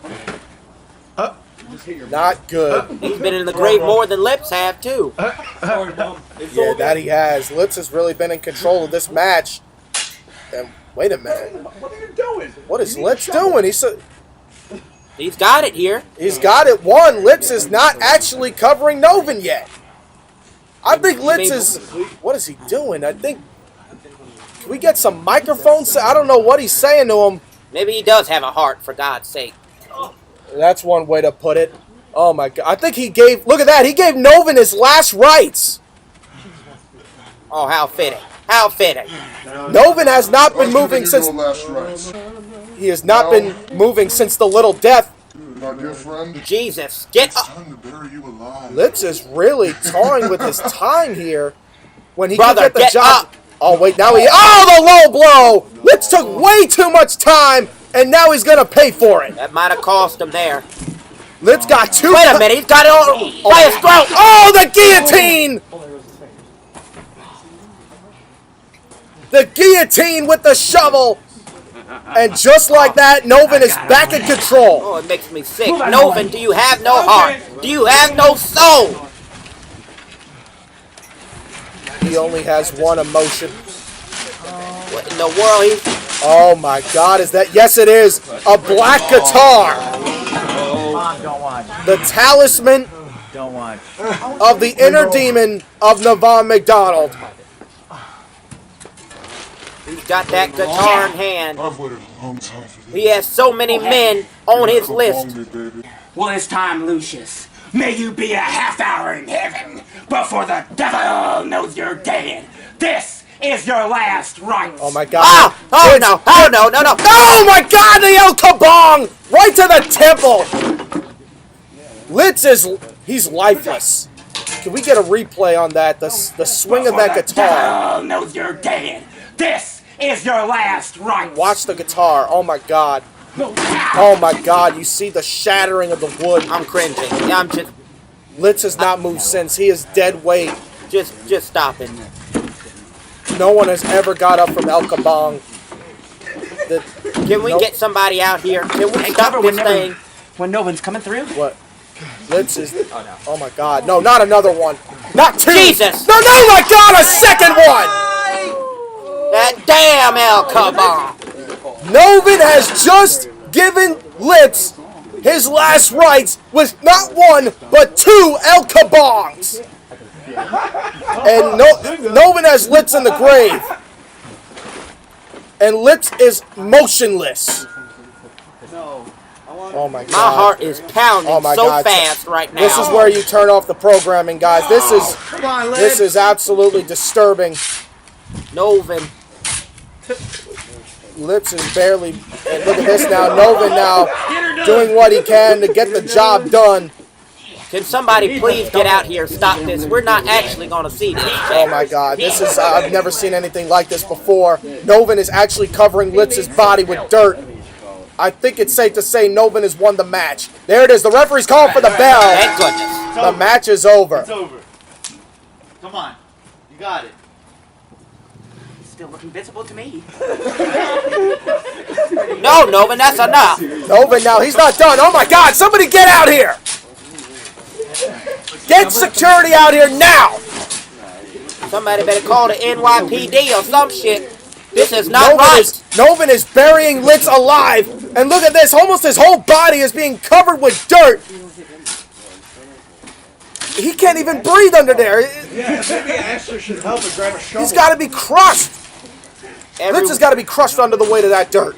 Not good. He's been in the grave more than Lips have too. Yeah, that he has. Lips has really been in control of this match. And wait a minute. What are you doing? What is Lips doing? He's got it here. He's got it. Lips is not actually covering Noven yet. I think Lips is... What is he doing? I think... Can we get some microphones? I don't know what he's saying to him. Maybe he does have a heart, for God's sake. That's one way to put it. Oh my God. I think he gave... Look at that. He gave Noven his last rites. Oh, how fitting. How fitting. Noven has not been moving since... He has not been moving since the little death. My dear friend, Jesus, get up. time to bury you alive. Lips is really toying with his time here. When he Brother, could get the get job. up. Oh wait, now he... Oh, the low blow! Lips took way too much time, and now he's gonna pay for it. That might have cost him there. Lips got two... Wait a minute, he's got it on by his throat. Oh, the guillotine! The guillotine with the shovel. And just like that, Noven is back in control. Oh, it makes me sick. Noven, do you have no heart? Do you have no soul? He only has one emotion. What in the world? Oh my God, is that... Yes, it is. A black guitar. Don't watch. The talisman Don't watch. of the inner demon of Noven McDonald. He's got that guitar in hand. I've waited a long time for this. He has so many men on his list. Well, it's time, Lucius. May you be a half hour in heaven before the devil knows you're dead. This is your last rites. Oh my God. Ah! Oh no! Oh no! No! No! Oh my God, the El Kabong! Right to the temple! Litz is... He's lifeless. Can we get a replay on that? The swing of that guitar. The devil knows you're dead. This is your last rites. Watch the guitar. Oh my God. Oh my God. You see the shattering of the wood. I'm cringing. Yeah, I'm just... Litz has not moved since. He is dead weight. Just stop it. No one has ever got up from El Kabong. Can we get somebody out here? Can we stop this thing? When Noven's coming through? What? Litz is... Oh my God. No, not another one. Not two. Jesus! No, no, my God, a second one! That damn El Kabong! Noven has just given Litz his last rites with not one, but two El Kabongs. And Noven has Litz in the grave. And Litz is motionless. Oh my God. My heart is pounding fast right now. This is where you turn off the programming, guys. This is absolutely disturbing. Noven. Lips is barely... And look at this now. Noven now doing what he can to get the job done. Can somebody please get out here and stop this? We're not actually going to see this. Oh my God, this is, I've never seen anything like this before. Noven is actually covering Litz's body with dirt. I think it's safe to say Noven has won the match. There it is, the referee's calling for the bell. Thank goodness. The match is over. It's over. Come on, you got it. Still looking visible to me. No, Noven, that's enough. Noven now, he's not done. Oh my God, somebody get out here. Get security out here now. Somebody better call the NYPD or some shit. This is not right. Noven is burying Litz alive. And look at this, almost his whole body is being covered with dirt. He can't even breathe under there. Yeah, maybe Asher should help and grab a shovel. He's got to be crushed. Litz has got to be crushed under the weight of that dirt.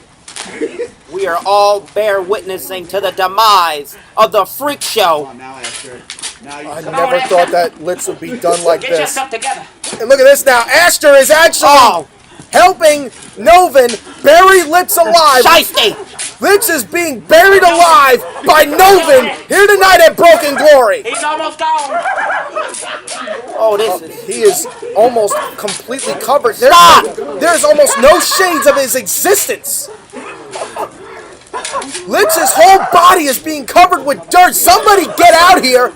We are all bear witnessing to the demise of the freak show. Now, Asher. Now I never thought that Litz would be done like Get this. yourself together. And look at this now. Asher is actually helping Noven bury Litz alive. Shiesty! Litz is being buried alive by Noven here tonight at Broken Glory. He's almost gone. Oh, he is almost completely covered. There's almost no shades of his existence. Litz's whole body is being covered with dirt. Somebody get out here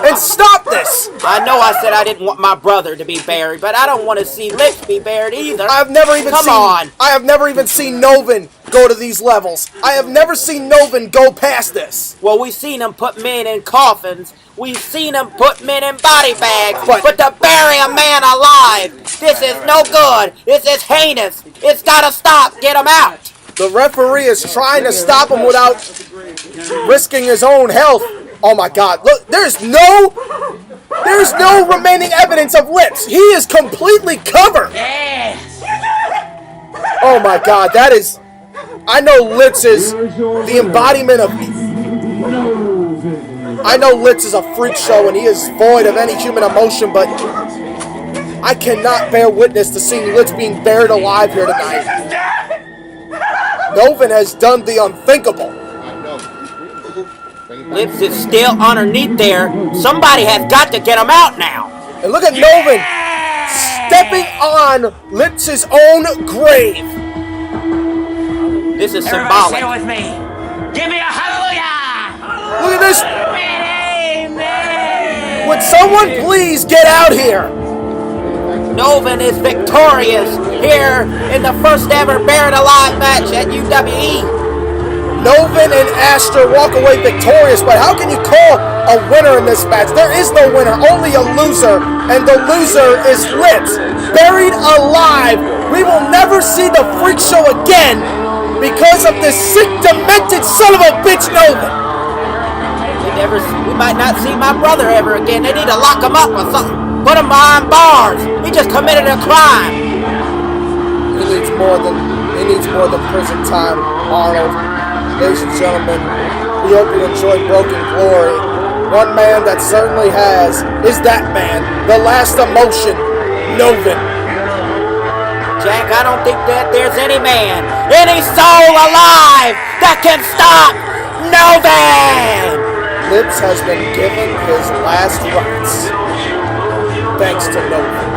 and stop this. I know I said I didn't want my brother to be buried, but I don't want to see Litz be buried either. I have never even seen Noven go to these levels. I have never seen Noven go past this. Well, we've seen him put men in coffins. We've seen him put men in body bags. But to bury a man alive, this is no good. This is heinous. It's got to stop. Get him out. The referee is trying to stop him without risking his own health. Oh my God, look, there's no remaining evidence of Litz. He is completely covered. Oh my God, that is, I know Litz is the embodiment of, I know Litz is a freak show and he is void of any human emotion, but I cannot bear witness to seeing Litz being buried alive here tonight. Noven has done the unthinkable. Litz is still underneath there. Somebody has got to get him out now. And look at Noven stepping on Litz's own grave. This is Everybody symbolic. say it with me. Give me a hallelujah. Look at this. Amen. Would someone please get out here? Noven is victorious here in the first ever buried alive match at UWE. Noven and Astor walk away victorious, but how can you call a winner in this match? There is no winner, only a loser, and the loser is Litz, buried alive. We will never see the freak show again because of this sick, demented son of a bitch, Noven. We might not see my brother ever again. They need to lock him up or something. Put him behind bars. He just committed a crime. He needs more than prison time, Arnold. Ladies and gentlemen, we hope you enjoyed Broken Glory. One man that certainly has is that man, the last emotion, Noven. Jack, I don't think that there's any man, any soul alive that can stop Noven! Litz has been given his last rites. Thanks to Noven.